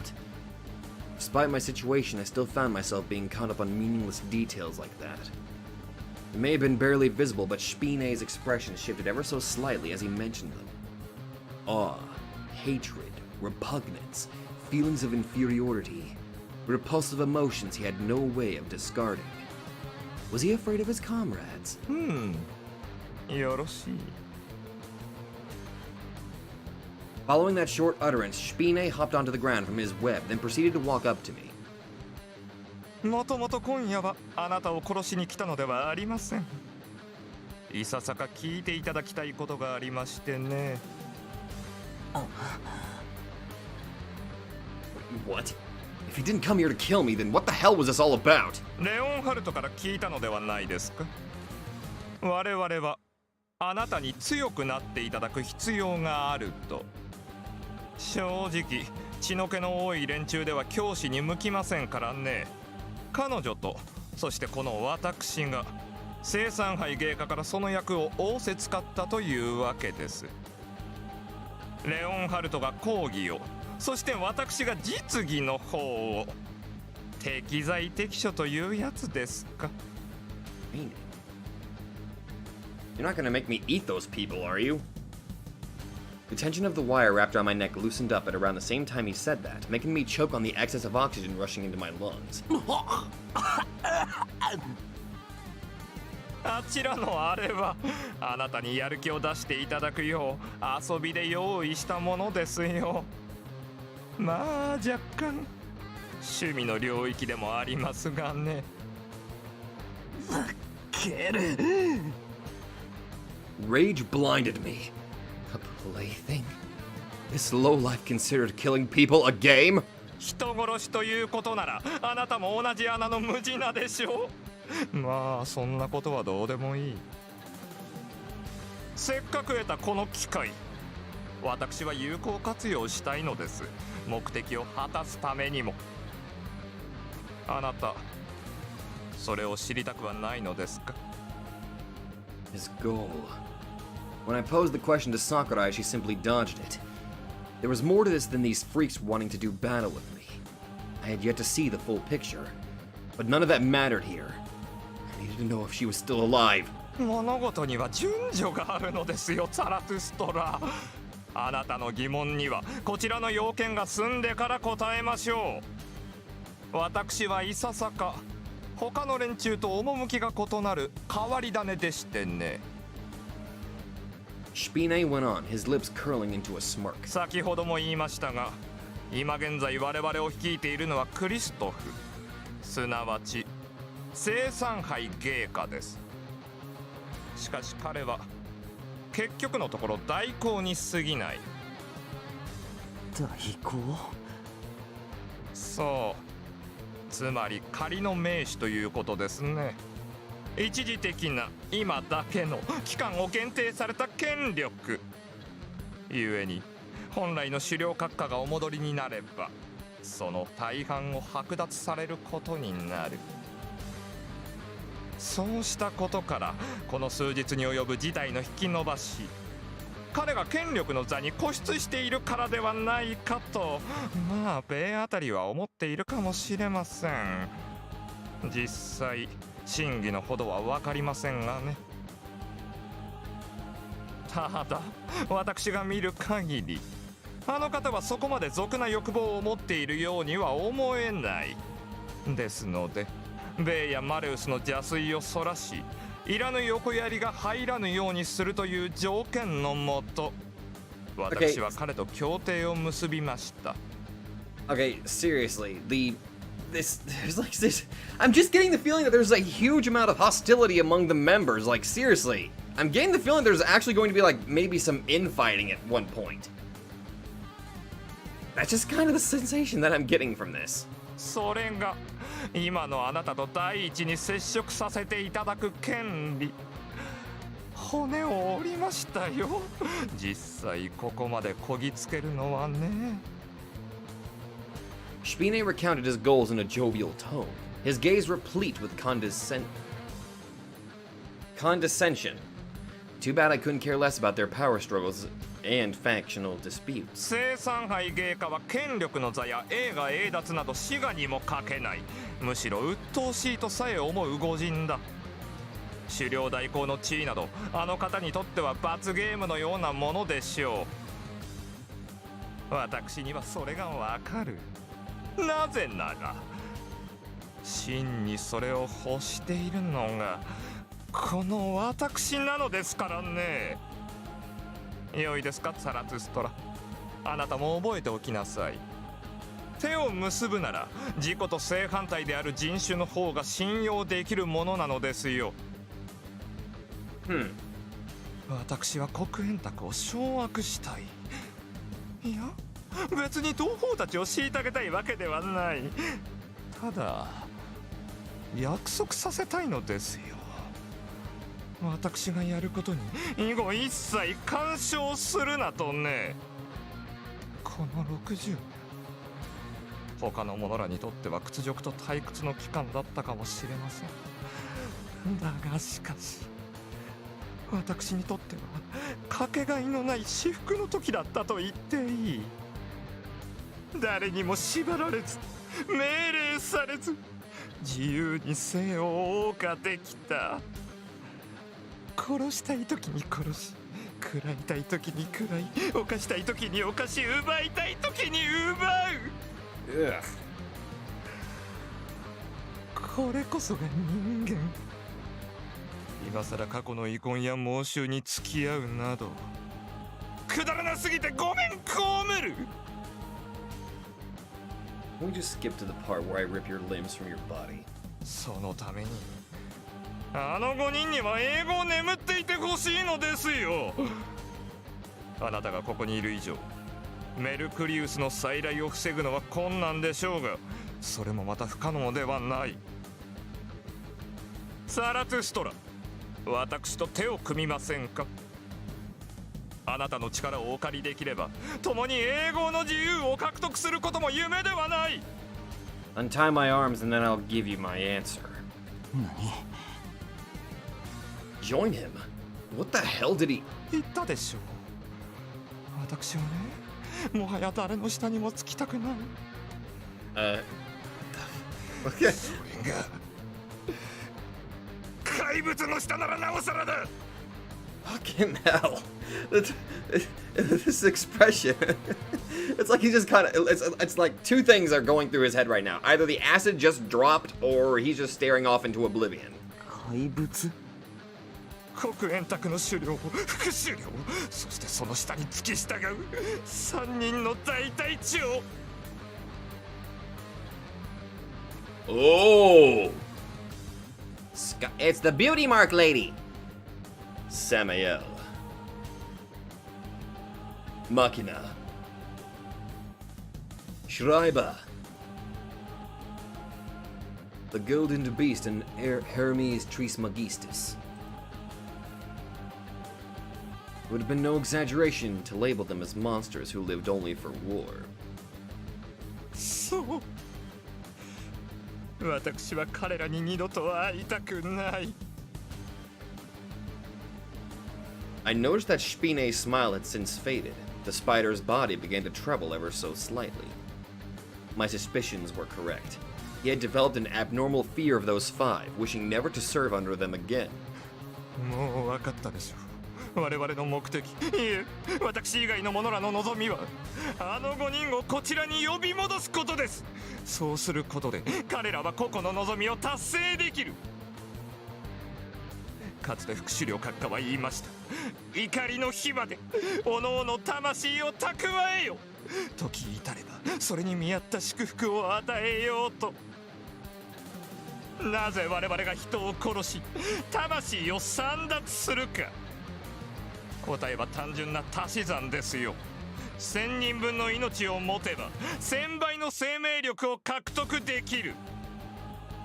Despite my situation, I still found myself being caught up on meaningless details like that. It may have been barely visible, but Spine's expression shifted ever so slightly as he mentioned them. Awe, hatred, repugnance, feelings of inferiority, repulsive emotions he had no way of discarding. Was he afraid of his comrades? よろしい。Following that short utterance, Spine hopped onto the ground from his web, then proceeded to walk up to me. もともと今夜はあなたを殺しに来たのではありません。いささか聞いていただきたいことがありましてね。What? If he didn't come here to kill me, then what the hell was this all about? レオンハルトから聞いたのではないですか？我々はあなたに強くなっていただく必要があると。正直血の気の多い連中では教師に向きませんからね。彼女とそしてこの私が生産杯芸家からその役を仰せつかったというわけです。レオンハルトが講義を、そして私が実技の方を。適材適所というやつですか。Meaning? You're not gonna make me eat those people, are you? The tension of the wire wrapped around my neck loosened up at around the same time he said that, making me choke on the excess of oxygen rushing into my lungs. あちらのあれはあなたにやる気を出していただくよう遊びで用意したものですよ。まあ若干趣味の領域でもありますがね。Rage blinded me. A plaything? This lowlife considered killing people a game? 人殺しということならあなたも同じ穴の無地なでしょう。まあそんなことはどうでもいい。せっかく得たこの機会、私は有効活用したいのです。目的を果たすためにも。あなたそれを知りたくはないのですか？ His goal. When I posed the question to Sakurai, she simply dodged it. There was more to this than these freaks wanting to do battle with me. I had yet to see the full picture, but none of that mattered here. I needed to know if she was still alive. 物事には順序があるのですよ、ザラトゥストラ。あなたの疑問にはこちらの要件が済んでから答えましょう。私はいささか他の連中と趣が異なる変わり種でしてね。Spine went on, his lips curling into a smirk. 先ほども言いましたが、今現在我々を率いているのはクリストフ、すなわち生産杯芸家です。しかし彼は結局のところ代行に過ぎない。代行？そう、つまり仮の名手ということですね。一時的な今だけの期間を限定された権力ゆえに、本来の狩猟閣下がお戻りになればその大半を剥奪されることになる。そうしたことからこの数日に及ぶ事態の引き延ばし、彼が権力の座に固執しているからではないかと、まあ米あたりは思っているかもしれません。実際真偽のほどは分かりませんがね。ただ私が見る限り、あの方はそこまで俗な欲望を持っているようには思えない。ですのでベイやマレウスの邪推をそらし、いらぬ横やりが入らぬようにするという条件のもと、私は彼と協定を結びました。 Okay, seriously, there's like this. I'm just getting the feeling that there's a huge amount of hostility among the members. Like, seriously, I'm getting the feeling there's actually going to be like maybe some infighting at one point. That's just kind of the sensation that I'm getting from this. それが今のあなたと第一に接触させていただく権利。骨を折りましたよ。実際ここまでこぎつけるのはね。Spine recounted his goals in a jovial tone, his gaze replete with condescension. Too bad I couldn't care less about their power struggles and factional disputes. 生産杯芸家は権力の座や栄華栄奪など私我にもかけない、むしろ鬱陶しいとさえ思う御人だ。狩猟代行の地位などあの方にとっては罰ゲームのようなものでしょう。私にはそれがわかる。なぜなら真にそれを欲しているのがこの私なのですからね。良いですか、サラトゥストラ。あなたも覚えておきなさい。手を結ぶなら自己と正反対である人種の方が信用できるものなのですよ。私は黒煙卓を掌握したい。いや、別に同胞たちを虐げたいわけではない。ただ約束させたいのですよ。私がやることに以後一切干渉するなとね。この60年、他の者らにとっては屈辱と退屈の期間だったかもしれません。だがしかし私にとってはかけがえのない至福の時だったと言っていい。誰にも縛られず命令されず自由に生を謳歌できた。殺したい時に殺し、食らいたい時に食らい、犯したい時に犯し、奪いたい時に奪う。これこそが人間。今さら過去の遺恨や妄執に付き合うなどくだらなすぎてごめん被る。Can we just skip to the part where I rip your limbs from your body? そのためにあの5人には英語を眠っていてほしいのですよ。あなたがここにいる以上、メルクリウスの再来を防ぐのは困難でしょうが、それもまた不可能ではない。サラトゥストラ、私と手を組みませんか。あなたの力をお借りできれば共に英語の自由を獲得することも夢ではない。 Untie my arms and then I'll give you my answer. 何？ Join him? What the hell did he... 言ったでしょう。私はね、もはや誰の下にもつきたくない。それが怪物の下ならなおさらだ。 Fucking hell. This expression. It's like he just kind of... It's like two things are going through his head right now. Either the acid just dropped or he's just staring off into oblivion. 怪物？黒煙卓の狩猟、副狩猟、そしてその下に付き従う3人の大隊長。 Oh! It's the beauty mark lady. Samael. Machina. Schreiber. The golden beast and Hermes Trismegistus. It would have been no exaggeration to label them as monsters who lived only for war. そう。私は彼らに二度と会いたくない。I noticed that Spine's smile had since faded. The spider's body began to tremble ever so slightly. My suspicions were correct. He had developed an abnormal fear of those five, wishing never to serve under them again. もう分かったでしょう。我々の目的、いえ、私以外の者らの望みは、あの5人をこちらに呼び戻すことです。そうすることで、彼らは個々の望みを達成できる。かつて副首領閣下は言いました。怒りの火まで、おのおの魂を蓄えよ。時至れば、それに見合った祝福を与えようと。なぜ我々が人を殺し、魂を簒奪するか。答えは単純な足し算ですよ。1000人分の命を持てば1000倍の生命力を獲得できる。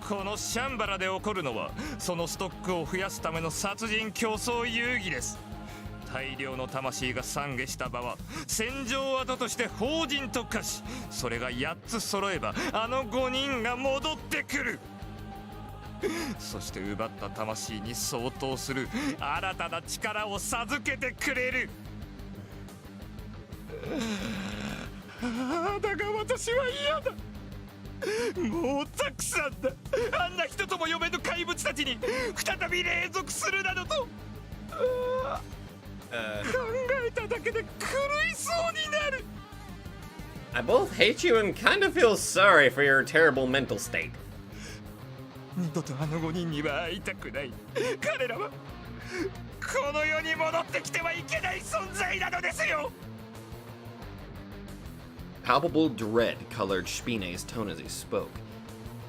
このシャンバラで起こるのはそのストックを増やすための殺人競争遊戯です。大量の魂が懺悔した場は戦場跡として法人と化し、それが8つ揃えばあの5人が戻ってくる。そして奪った魂に相当する新たな力を授けてくれる。だが私は嫌だ。もうたくさんだ。あんな人とも呼べぬ怪物たちに再び隷属するなどと。考えただけで狂いそうになる。I both hate you and kind of feel sorry for your terrible mental state. 二度とあの5人には会いたくない。彼らはこの世に戻ってきてはいけない存在なのですよ。Palpable dread colored Spine's tone as he spoke.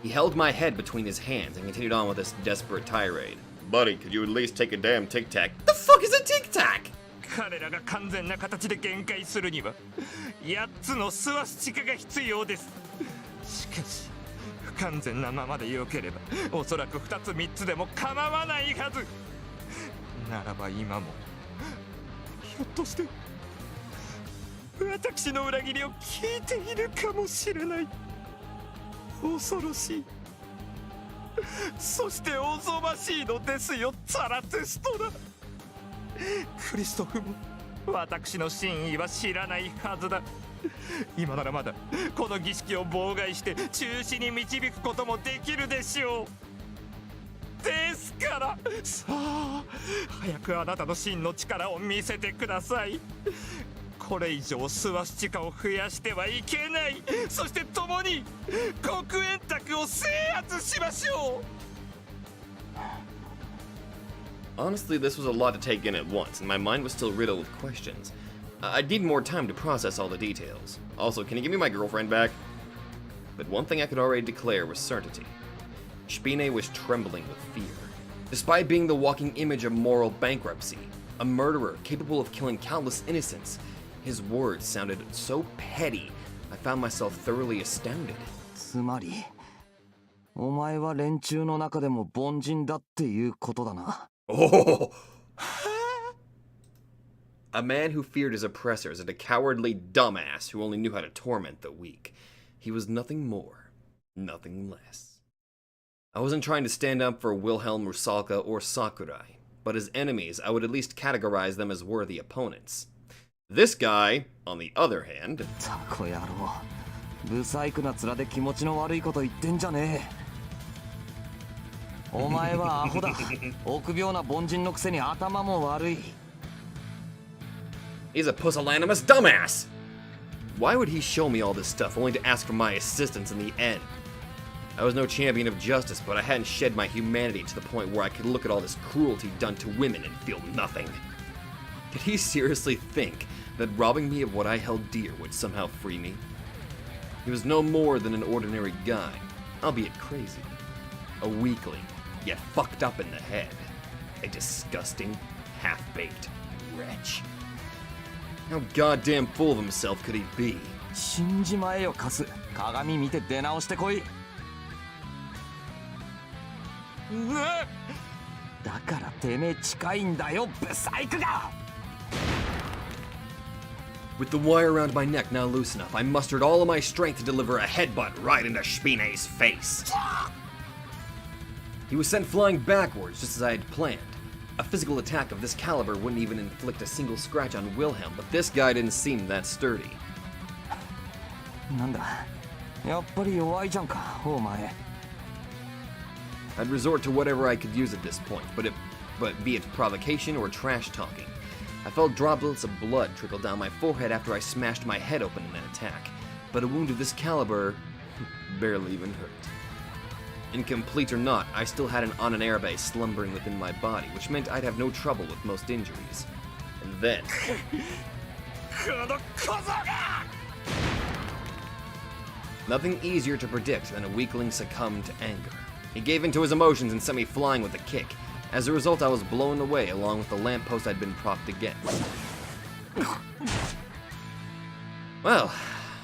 He held my head between his hands and continued on with this desperate tirade. Buddy, could you at least take a damn tic-tac? The fuck is a tic-tac? 彼らが完全な形で限界するには8つのスワスチカが必要です。しかし不完全なままでよければおそらく2つ3つでも構わないはず。ならば今もひょっとして私の裏切りを聞いているかもしれない。恐ろしい。そしておぞましいのですよ、ザラトゥストラ。クリストフも私の真意は知らないはずだ。今ならまだこの儀式を妨害して中止に導くこともできるでしょう。ですからさあ早くあなたの真の力を見せてください。これ以上スワスチカを増やしてはいけない。そして共に黒煙卓を制圧しましょう。Honestly, this was a lot to take in at once, and my mind was still riddled with questions. I'd need more time to process all the details. Also, can you give me my girlfriend back? But one thing I could already declare with certainty. Spine was trembling with fear. Despite being the walking image of moral bankruptcy, a murderer capable of killing countless innocents, his words sounded so petty, I found myself thoroughly astounded. つまり、お前は連中の中でも凡人だっていうことだな。Oh! A man who feared his oppressors and a cowardly dumbass who only knew how to torment the weak. He was nothing more, nothing less. I wasn't trying to stand up for Wilhelm Rusalka or Sakurai, but as enemies, I would at least categorize them as worthy opponents. This guy, on the other hand... タコ野郎。ブサイクな面で気持ちの悪いこと言ってんじゃねえ。お前はアホだ。臆病な凡人のくせに頭も悪い。He's a pusillanimous dumbass! Why would he show me all this stuff only to ask for my assistance in the end? I was no champion of justice, but I hadn't shed my humanity to the point where I could look at all this cruelty done to women and feel nothing. Did he seriously think that robbing me of what I held dear would somehow free me? He was no more than an ordinary guy, albeit crazy. A weakling, yet fucked up in the head. A disgusting, half-baked wretch. How goddamn full of himself could he be? 死んじまえよカス。鏡見て出直してこい。だからてめえ近いんだよブサイクが。 With the wire around my neck now loose enough, I mustered all of my strength to deliver a headbutt right into Spine's face. He was sent flying backwards just as I had planned. A physical attack of this caliber wouldn't even inflict a single scratch on Wilhelm, but this guy didn't seem that sturdy. なんだやっぱり弱いじゃんかお前。 I'd resort to whatever I could use at this point, but be it provocation or trash talking. I felt droplets of blood trickle down my forehead after I smashed my head open in an attack, but a wound of this caliber barely even hurt. Incomplete or not, I still had an Irae slumbering within my body, which meant I'd have no trouble with most injuries. And then... Nothing easier to predict than a weakling succumbed to anger. He gave into his emotions and sent me flying with a kick. As a result, I was blown away along with the lamppost I'd been propped against. Well,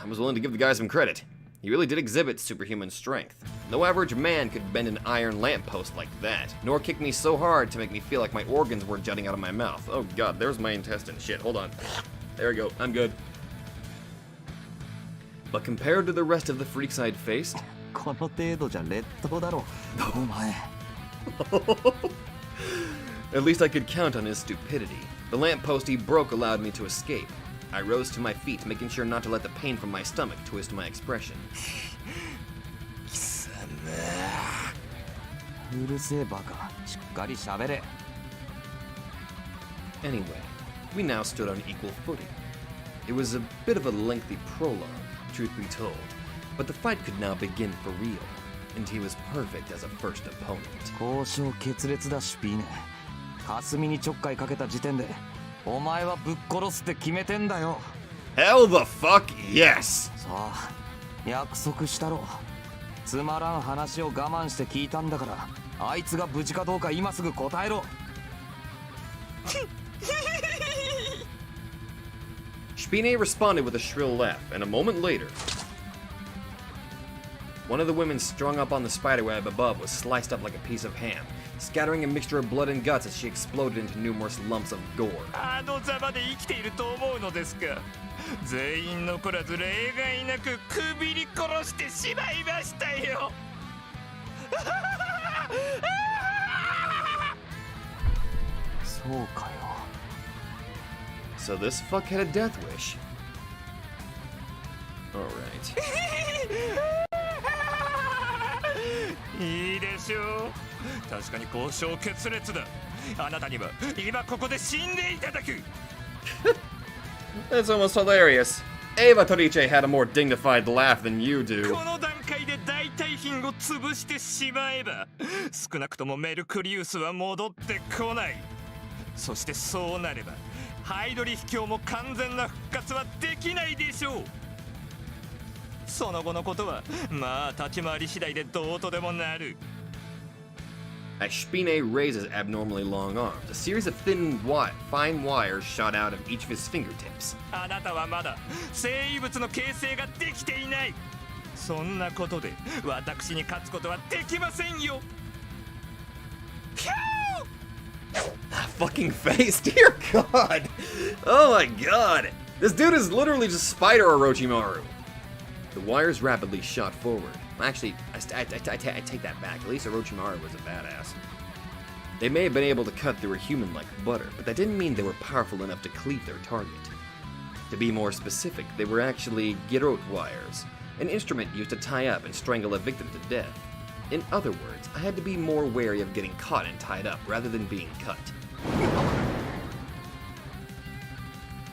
I was willing to give the guy some credit. He really did exhibit superhuman strength. No average man could bend an iron lamppost like that, nor kick me so hard to make me feel like my organs were jutting out of my mouth. Oh god, there's my intestine. Shit, hold on. There we go, I'm good. But compared to the rest of the freaks I'd faced... この程度じゃ劣等だろお前。 At least I could count on his stupidity. The lamppost he broke allowed me to escape. I rose to my feet, making sure not to let the pain from my stomach twist my expression. うるせえバカ。しっかり喋れ。 Anyway, we now stood on equal footing. It was a bit of a lengthy prologue, truth be told, but the fight could now begin for real, and he was perfect as a first opponent. 交渉決裂だシュピーネ。霞にちょっかいかけた時点でお前はぶっ殺すって決めてんだよ。 Hell the fuck yes! さあ約束したろ。つまらん話を我慢して聞いたんだから、あいつが無事かどうか今すぐ答えろ。Spine responded with a shrill laugh, and a moment later, one of the women strung up on the spiderweb above was sliced up like a piece of ham, scattering a mixture of blood and guts as she exploded into numerous lumps of gore. あのざまで生きていると思うのですか。全員残らず例外なくくびり殺してしまいましたよ。そうかよ。 So this fuck had a death wish. Alright. いいでしょう。確かに交渉決裂だ。あなたには今ここで死んでいただく。That's almost hilarious. Eva Torice had a more dignified laugh than you do. この段階で代替品を潰してしまえば、少なくともメルクリウスは戻ってこない。そしてそうなれば、ハイドリヒ教も完全な復活はできないでしょう。その後のことは、まあ立ち回り次第でどうとでもなる。As Spine raises abnormally long arms, a series of fine wires shot out of each of his fingertips. あなたはまだ生異物の形成ができていない。そんなことで私に勝つことはできませんよ。Fucking face, dear god! Oh my god! This dude is literally just Spider Orochimaru. The wires rapidly shot forward. Actually, I take that back. At least Orochimaru was a badass. They may have been able to cut through a human like butter, but that didn't mean they were powerful enough to cleave their target. To be more specific, they were actually Girot wires, an instrument used to tie up and strangle a victim to death. In other words, I had to be more wary of getting caught and tied up rather than being cut.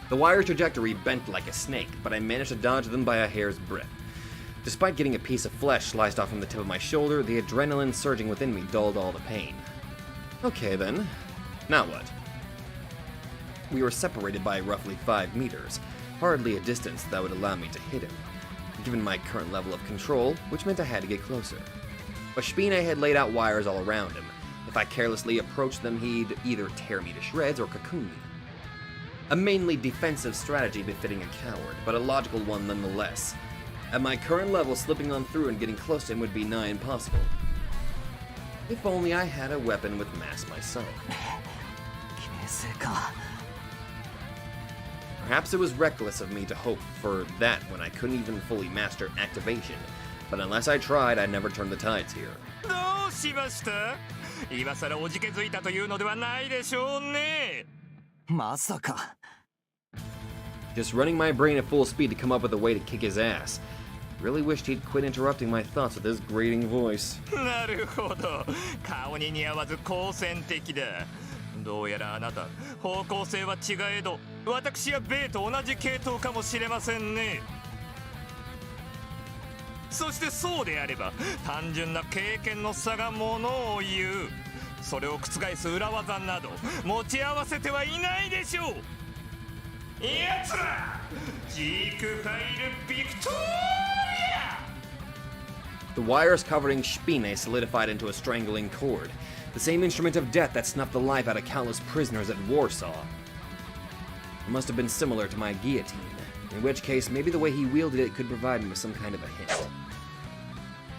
The wire's trajectory bent like a snake, but I managed to dodge them by a hair's breadth. Despite getting a piece of flesh sliced off from the tip of my shoulder, the adrenaline surging within me dulled all the pain. Okay then, now what? We were separated by roughly 5 meters, hardly a distance that would allow me to hit him, given my current level of control, which meant I had to get closer. But Spine had laid out wires all around him. If I carelessly approached them, he'd either tear me to shreds or cocoon me. A mainly defensive strategy befitting a coward, but a logical one nonetheless. At my current level, slipping on through and getting close to him would be nigh impossible. If only I had a weapon with mass myself. 記名性か。 Perhaps it was reckless of me to hope for that when I couldn't even fully master activation, but unless I tried, I'd never turn the tides here. どうしました？今さらおじけづいたというのではないでしょうね。まさか。 Just running my brain at full speed to come up with a way to kick his ass. Really wished he'd quit interrupting my thoughts with his grating voice. なるほど。顔に似合わず好戦的だ。どうやらあなた、方向性は違えど、私やベイと同じ系統かもしれませんね。そしてそうであれば、単純な経験の差がものを言う。それを覆す裏技など持ち合わせてはいないでしょう。やつら、ジークファイルビクトリア！ The wires covering Spine solidified into a strangling cord, the same instrument of death that snuffed the life out of countless prisoners at Warsaw. It must have been similar to my guillotine, in which case maybe the way he wielded it could provide me with some kind of a hint.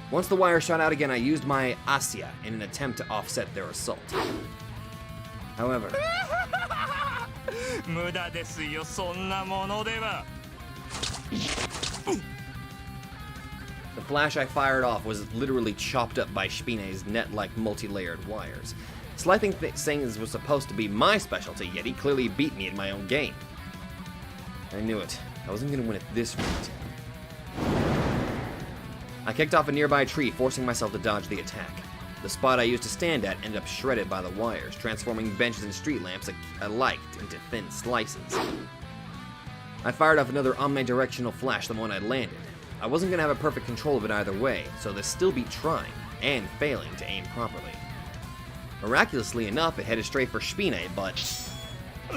Once the wire shot out again, I used my Asya in an attempt to offset their assault. However, 無駄ですよ、そんなものでは。 the flash I fired off was literally chopped up by Spine's net-like multi-layered wires. Slicing things was supposed to be my specialty, yet he clearly beat me in my own game. I knew it. I wasn't going to win at this rate. I kicked off a nearby tree, forcing myself to dodge the attack. The spot I used to stand at ended up shredded by the wires, transforming benches and street lamps alike into thin slices. I fired off another omnidirectional flash, the one I'd landed. I wasn't going to have a perfect control of it either way, so this still beat trying, and failing to aim properly. Miraculously enough, it headed straight for Spine, but...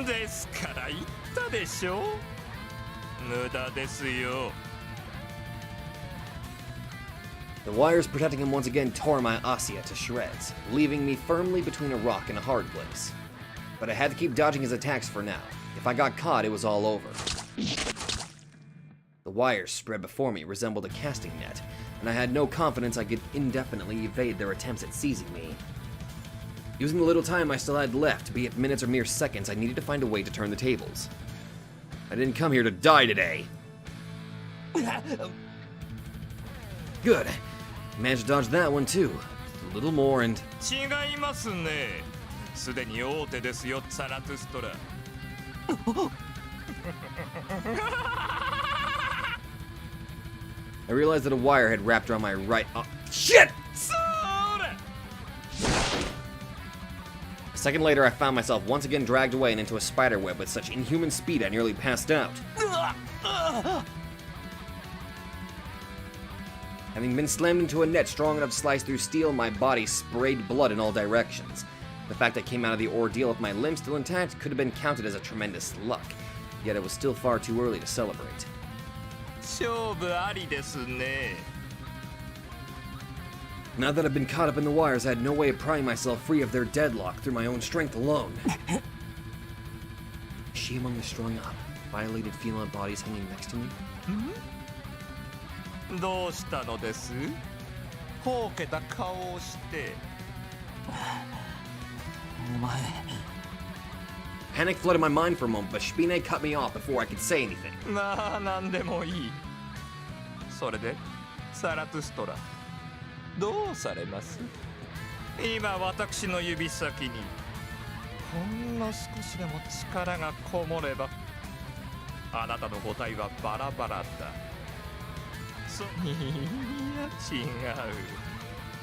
ですから言ったでしょ。無駄ですよ。 The wires protecting him once again tore my Asya to shreds, leaving me firmly between a rock and a hard place. But I had to keep dodging his attacks for now. If I got caught, it was all over. The wires spread before me resembled a casting net, and I had no confidence I could indefinitely evade their attempts at seizing me. Using the little time I still had left, be it minutes or mere seconds, I needed to find a way to turn the tables. I didn't come here to die today. Good. Managed to dodge that one too. A little more and... 違いますね。すでに大手ですよ、ザラトゥストラ。I realized that a wire had wrapped around my right... shit! それ！ A second later, I found myself once again dragged away and into a spider web with such inhuman speed I nearly passed out. Having been slammed into a net strong enough to slice through steel, my body sprayed blood in all directions. The fact I came out of the ordeal with my limbs still intact could have been counted as a tremendous luck, yet it was still far too early to celebrate. 勝負ありですね。 Now that I've been caught up in the wires, I had no way of prying myself free of their deadlock through my own strength alone. Is she among the strung up, violated female bodies hanging next to me? どうしたのです？ほうけた顔をして。お前。 Panic flooded my mind for a moment, but Spine cut me off before I could say anything. まあなんでもいい。それで、ザラトゥストラ、どうされます？今私の指先にほんの少しでも力がこもれば、あなたの母体はバラバラだ。いや違う。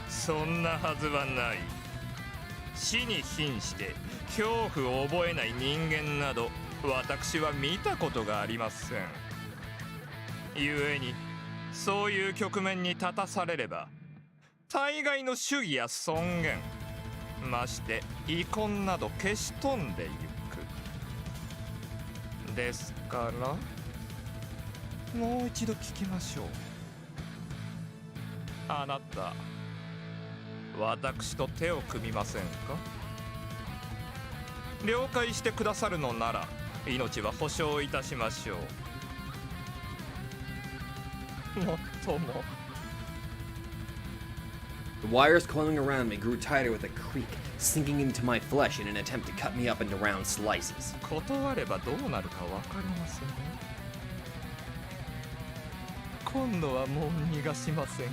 そんなはずはない。死に瀕して恐怖を覚えない人間など私は見たことがありません。故にそういう局面に立たされれば大概の主義や尊厳、まして遺恨など消し飛んでゆく。ですからもう一度聞きましょう。あなた、私と手を組みませんか？了解してくださるのなら命は保証いたしましょう。もっとも。 The wires coiling around me grew tighter with a creak, sinking into my flesh in an attempt to cut me up into round slices. 断ればどうなるかわかりません。今度はもう逃がしませんよ。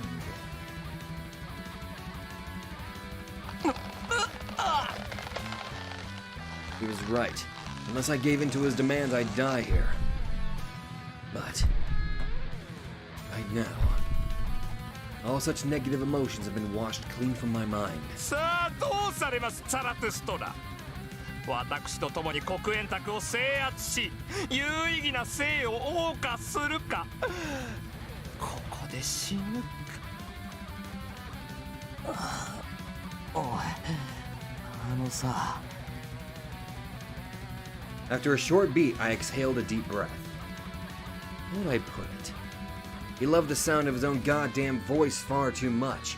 He was right. Unless I gave in to his demands, I'd die here. But right now, all such negative emotions have been washed clean from my mind. さあどうされますザラトゥストラ。私と共に黒煙卓を制圧し有意義な生を謳歌するか、ここで死ぬか。おい、さ。 After a short beat, I exhaled a deep breath. How would I put it? He loved the sound of his own goddamn voice far too much.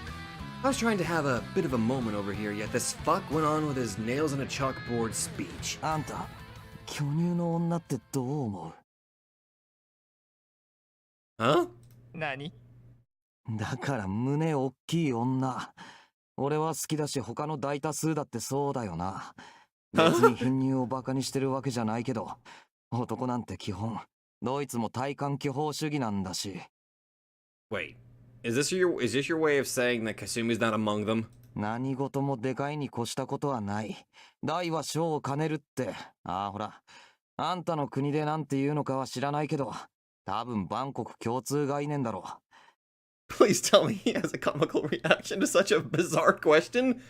I was trying to have a bit of a moment over here, yet this fuck went on with his nails on a chalkboard speech. あんた、巨乳の女ってどう思 Huh? 何？う？だから胸おっきい女。俺は好きだし他の大多数だってそうだよな。別に貧乳をバカにしてるわけじゃないけど、男なんて基本、どいつも体感巨峰主義なんだし。Wait, is this your way of saying that Kasumi's not among them? 何事もでかいに越したことはない。大は小を兼ねるって。ああ、ほら。あんたの国でなんて言うのかは知らないけど、多分万国共通概念だろ。Please tell me he has a comical reaction to such a bizarre question.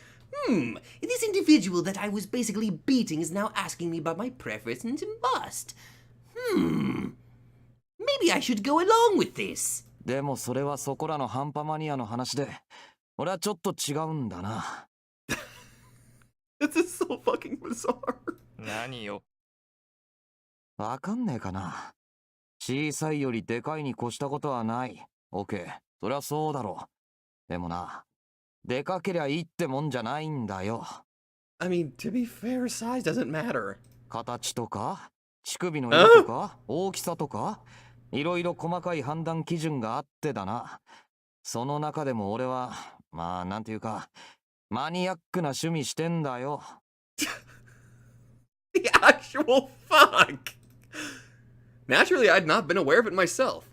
This individual that I was basically beating is now asking me about my preference and bust. Maybe I should go along with this. でもそれはそこらのハンパマニアの話で、俺はちょっと違うんだな。This is so fucking bizarre. 何よ。わかんねえかな。小さいよりでかいに越したことはない。オッケー、そりゃそうだろう。でもな、でかけりゃいいってもんじゃないんだよ。I mean, to be fair, size doesn't matter. 形とか、乳首の色とか、大きさとか、いろいろ細かい判断基準があってだな。その中でも俺は、まあなんていうか、マニアックな趣味してんだよ。The actual fuck! Naturally, I'd not been aware of it myself.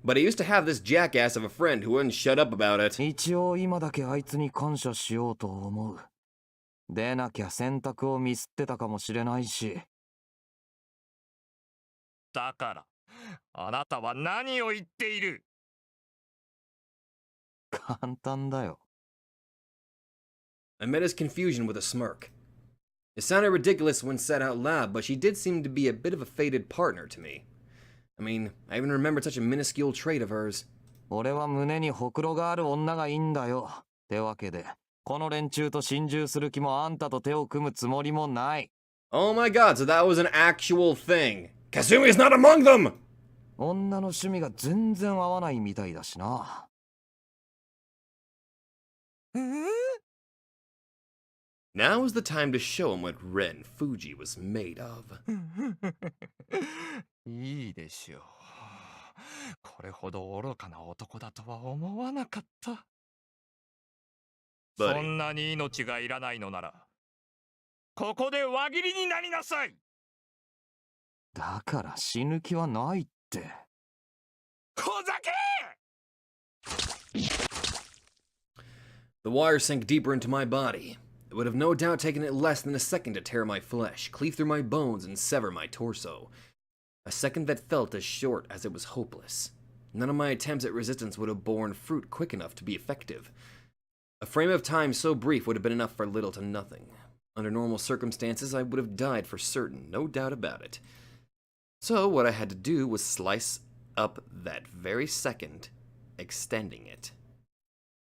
But I used to have this jackass of a friend who wouldn't shut up about it. 一応今だけあいつに感謝しようと思う。でなきゃ選択をミスってたかもしれないし。だから、あなたは何を言っている？簡単だよ。I met his confusion with a smirk. It sounded ridiculous when said out loud, but she did seem to be a bit of a fated partner to me. I mean, I even remembered such a minuscule trait of hers. 俺は胸にほくろがある女がいいんだよ。ってわけで、この連中と心中する気もあんたと手を組むつもりもない。Oh my god, so that was an actual thing. Kasumi is not among them! 女の趣味が全然合わないみたいだしな。Now is the time to show him what Ren Fuji was made of. いいでしょう。これほど愚かな男だとは思わなかった。そんなに命がいらないのなら、ここで輪切りになりなさい。だから死ぬ気はないって。ふざけ！The wire sank deeper into my body. It would have no doubt taken it less than a second to tear my flesh, cleave through my bones, and sever my torso. A second that felt as short as it was hopeless. None of my attempts at resistance would have borne fruit quick enough to be effective. A frame of time so brief would have been enough for little to nothing. Under normal circumstances, I would have died for certain, no doubt about it. So what I had to do was slice up that very second, extending it.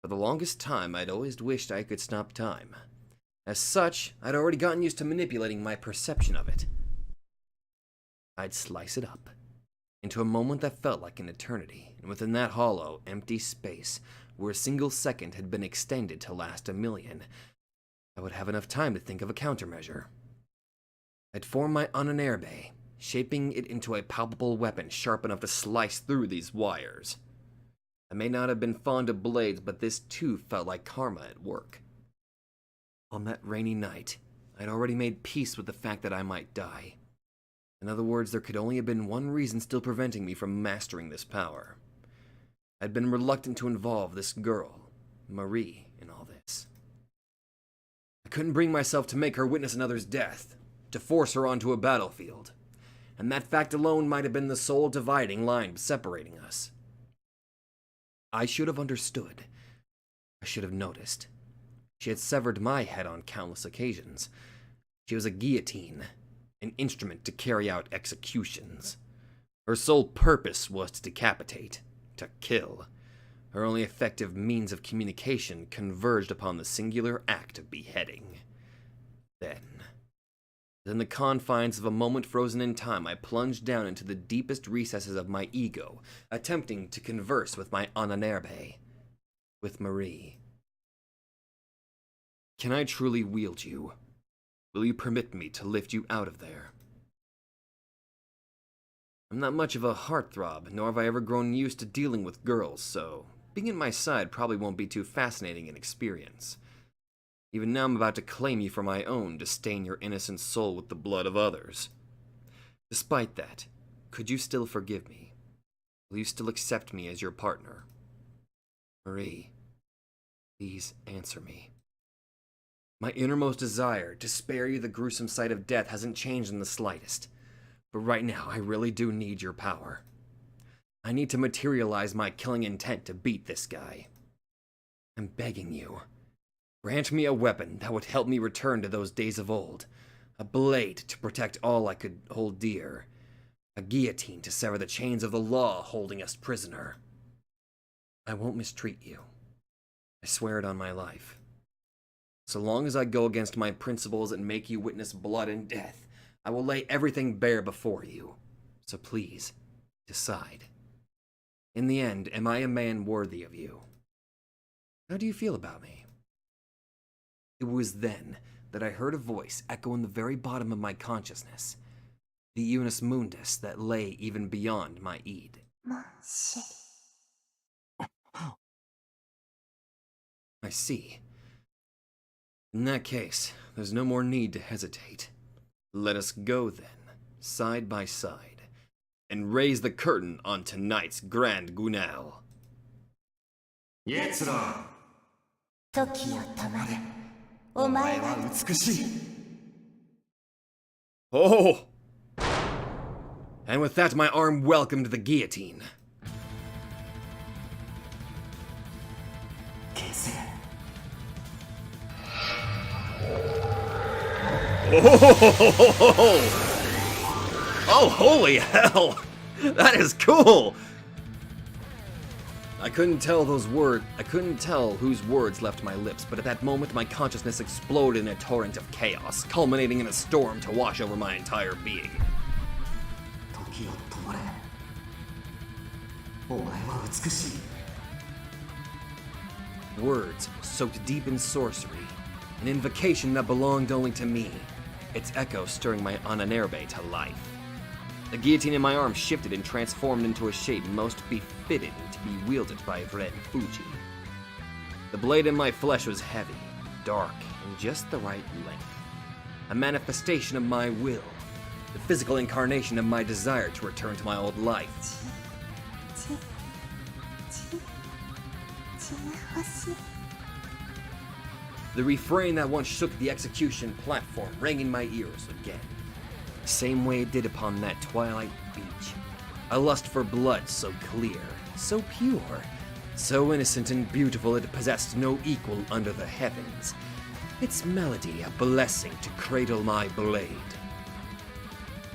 For the longest time, I'd always wished I could stop time. As such, I'd already gotten used to manipulating my perception of it. I'd slice it up into a moment that felt like an eternity, and within that hollow, empty space, where a single second had been extended to last a million, I would have enough time to think of a countermeasure. I'd form my Ananerabe, shaping it into a palpable weapon sharp enough to slice through these wires. I may not have been fond of blades, but this too felt like karma at work. On that rainy night, I'd already made peace with the fact that I might die. In other words, there could only have been one reason still preventing me from mastering this power. I'd been reluctant to involve this girl, Marie, in all this. I couldn't bring myself to make her witness another's death, to force her onto a battlefield, and that fact alone might have been the sole dividing line separating us. I should have understood. I should have noticed. She had severed my head on countless occasions. She was a guillotine, an instrument to carry out executions. Her sole purpose was to decapitate, to kill. Her only effective means of communication converged upon the singular act of beheading. Then, within the confines of a moment frozen in time, I plunged down into the deepest recesses of my ego, attempting to converse with my Ananerbe, with Marie. Can I truly wield you? Will you permit me to lift you out of there? I'm not much of a heartthrob, nor have I ever grown used to dealing with girls, so being at my side probably won't be too fascinating an experience. Even now I'm about to claim you for my own, to stain your innocent soul with the blood of others. Despite that, could you still forgive me? Will you still accept me as your partner? Marie, please answer me. My innermost desire to spare you the gruesome sight of death hasn't changed in the slightest. But right now, I really do need your power. I need to materialize my killing intent to beat this guy. I'm begging you. Grant me a weapon that would help me return to those days of old. A blade to protect all I could hold dear. A guillotine to sever the chains of the law holding us prisoner. I won't mistreat you. I swear it on my life. So long as I go against my principles and make you witness blood and death, I will lay everything bare before you. So please, decide. In the end, am I a man worthy of you? How do you feel about me? It was then that I heard a voice echo in the very bottom of my consciousness, the Unus Mundus that lay even beyond my Id. I see. In that case, there's no more need to hesitate. Let us go then, side by side, and raise the curtain on tonight's grand Gunal. Yetsura! Oh! And with that, my arm welcomed the guillotine. Oh, holy hell! That is cool! I couldn't tell whose words left my lips, but at that moment my consciousness exploded in a torrent of chaos, culminating in a storm to wash over my entire being. Words soaked deep in sorcery, an invocation that belonged only to me, its echo stirring my Ananerbe to life. The guillotine in my arm shifted and transformed into a shape most befitted to be wielded by Ren Fuji. The blade in my flesh was heavy, dark, and just the right length. A manifestation of my will, the physical incarnation of my desire to return to my old life. The refrain that once shook the execution platform rang in my ears again, the same way it did upon that twilight beach. A lust for blood so clear, so pure, so innocent and beautiful it possessed no equal under the heavens. Its melody a blessing to cradle my blade.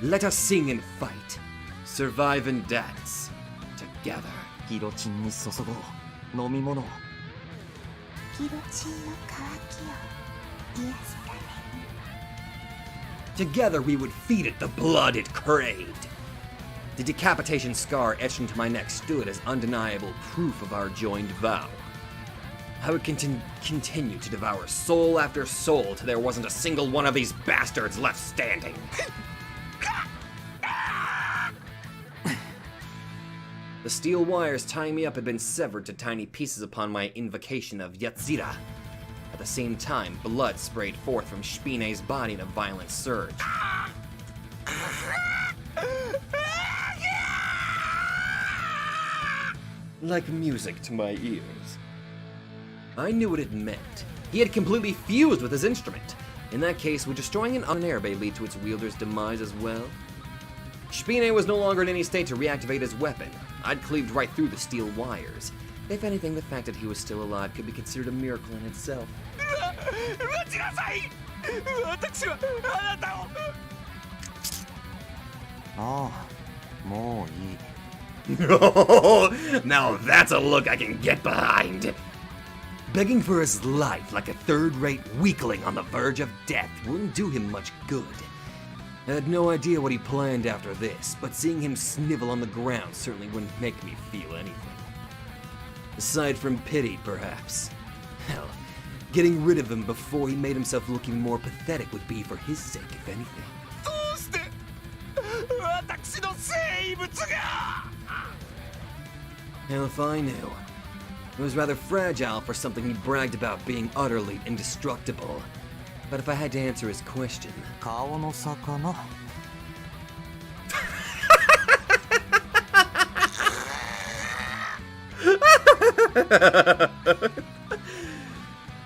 Let us sing and fight, survive and dance, together. ギロチンに注ごう飲み物を Together we would feed it the blood it craved. The decapitation scar etched into my neck stood as undeniable proof of our joined vow. I would continue to devour soul after soul till there wasn't a single one of these bastards left standing. The steel wires tying me up had been severed to tiny pieces upon my invocation of Yatsira. At the same time, blood sprayed forth from Spine's body in a violent surge. Like music to my ears. I knew what it meant. He had completely fused with his instrument. In that case, would destroying an Irae lead to its wielder's demise as well? Spine was no longer in any state to reactivate his weapon. I'd cleaved right through the steel wires. If anything, the fact that he was still alive could be considered a miracle in itself. Now that's a look I can get behind. Begging for his life like a third-rate weakling on the verge of death wouldn't do him much good. I had no idea what he planned after this, but seeing him snivel on the ground certainly wouldn't make me feel anything. Aside from pity, perhaps. Hell, getting rid of him before he made himself look even more pathetic would be for his sake, if anything. Hell if I knew. It was rather fragile for something he bragged about being utterly indestructible. But if I had to answer his question... 顔の差かな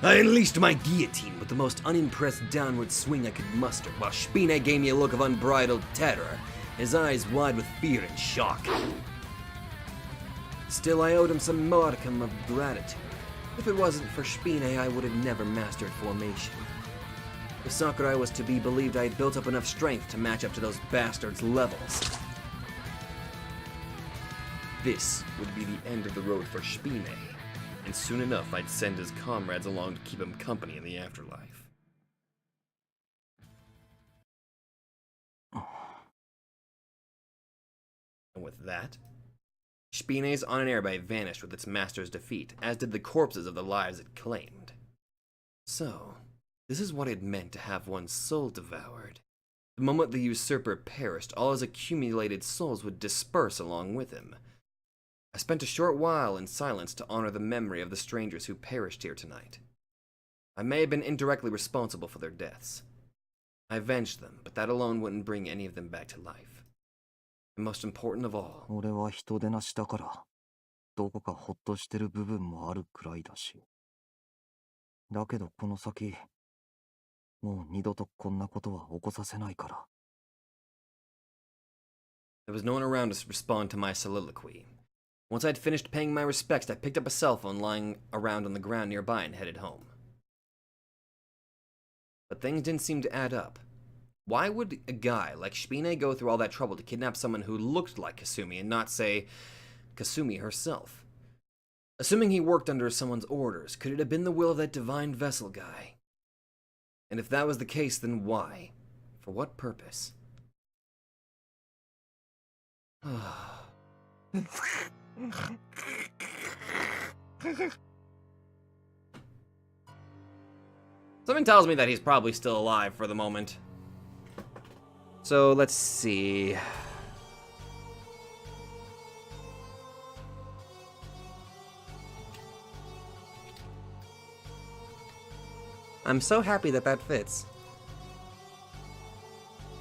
I unleashed my guillotine with the most unimpressed downward swing I could muster, while Spine gave me a look of unbridled terror, his eyes wide with fear and shock. Still, I owed him some modicum of gratitude. If it wasn't for Spine, I would have never mastered formation. If Sakurai was to be believed, I had built up enough strength to match up to those bastards' levels. This would be the end of the road for Spine, and soon enough I'd send his comrades along to keep him company in the afterlife. And with that, Spine's Irae vanished with its master's defeat, as did the corpses of the lives it claimed. So, this is what it meant to have one's soul devoured. The moment the usurper perished, all his accumulated souls would disperse along with him. I spent a short while in silence to honor the memory of the strangers who perished here tonight. I may have been indirectly responsible for their deaths. I avenged them, but that alone wouldn't bring any of them back to life. And most important of all, 俺は人でなしだからどこかホッとしてる部分もあるくらいだし。だけどこの先もう二度とこんなことは起こさせないから。 there was no one around to respond to my soliloquy. Once I'd finished paying my respects, I picked up a cell phone lying around on the ground nearby and headed home. But things didn't seem to add up. Why would a guy like Spine go through all that trouble to kidnap someone who looked like Kasumi and not, say, Kasumi herself? Assuming he worked under someone's orders, could it have been the will of that divine vessel guy? And if that was the case, then why? For what purpose? Something tells me that he's probably still alive for the moment. So let's see. I'm so happy that that fits.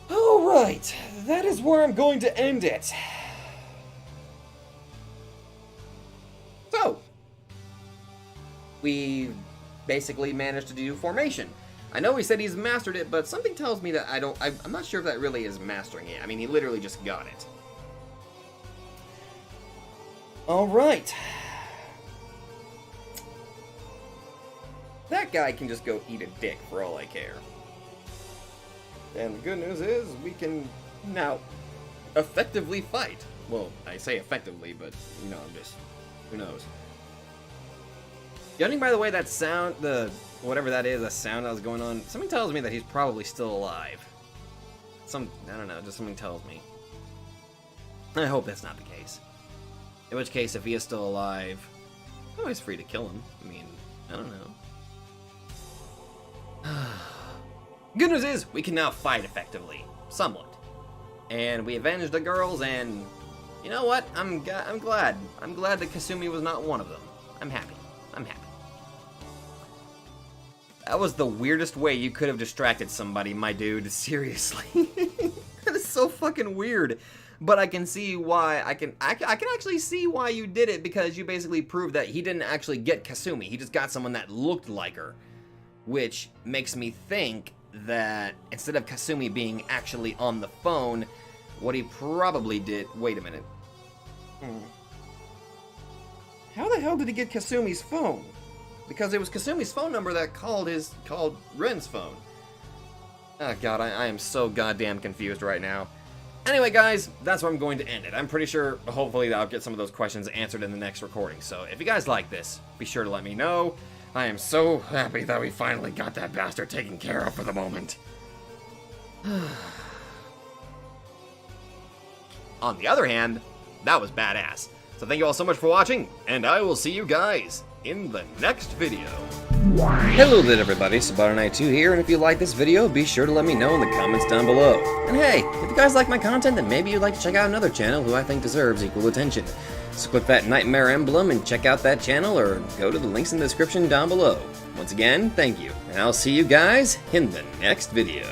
Alright, that is where I'm going to end it. So, we basically managed to do formation. I know he said he's mastered it, but something tells me that I'm not sure if that really is mastering it. I mean, he literally just got it. Alright. That guy can just go eat a dick for all I care. And the good news is, we can now effectively fight. Well, I say effectively, but, you know, who knows. Judging by the way that sound, whatever that is, that sound that was going on, something tells me that he's probably still alive. I don't know, just something tells me. I hope that's not the case. In which case, if he is still alive, I'm always free to kill him. I mean, I don't know. Good news is, we can now fight effectively. Somewhat. And we avenged the girls, and You know what? I'm glad. I'm glad that Kasumi was not one of them. I'm happy. I'm happy. That was the weirdest way you could have distracted somebody, my dude. Seriously. That is so fucking weird. But I can see why, I can actually see why you did it, because you basically proved that he didn't actually get Kasumi. He just got someone that looked like her. Which makes me think that instead of Kasumi being actually on the phone, what he probably did... Wait a minute. How the hell did he get Kasumi's phone? Because it was Kasumi's phone number that called Ren's phone. Oh god, I am so goddamn confused right now. Anyway, guys, that's where I'm going to end it. I'm pretty sure, hopefully, I'll get some of those questions answered in the next recording. So if you guys like this, be sure to let me know. I am so happy that we finally got that bastard taken care of for the moment. On the other hand, that was badass. So thank you all so much for watching, and I will see you guys in the next video. Hello there everybody, Sabato92 here, and if you like this video, be sure to let me know in the comments down below. And hey, if you guys like my content, then maybe you'd like to check out another channel who I think deserves equal attention. So click that nightmare emblem and check out that channel, or go to the links in the description down below. Once again, thank you, and I'll see you guys in the next video.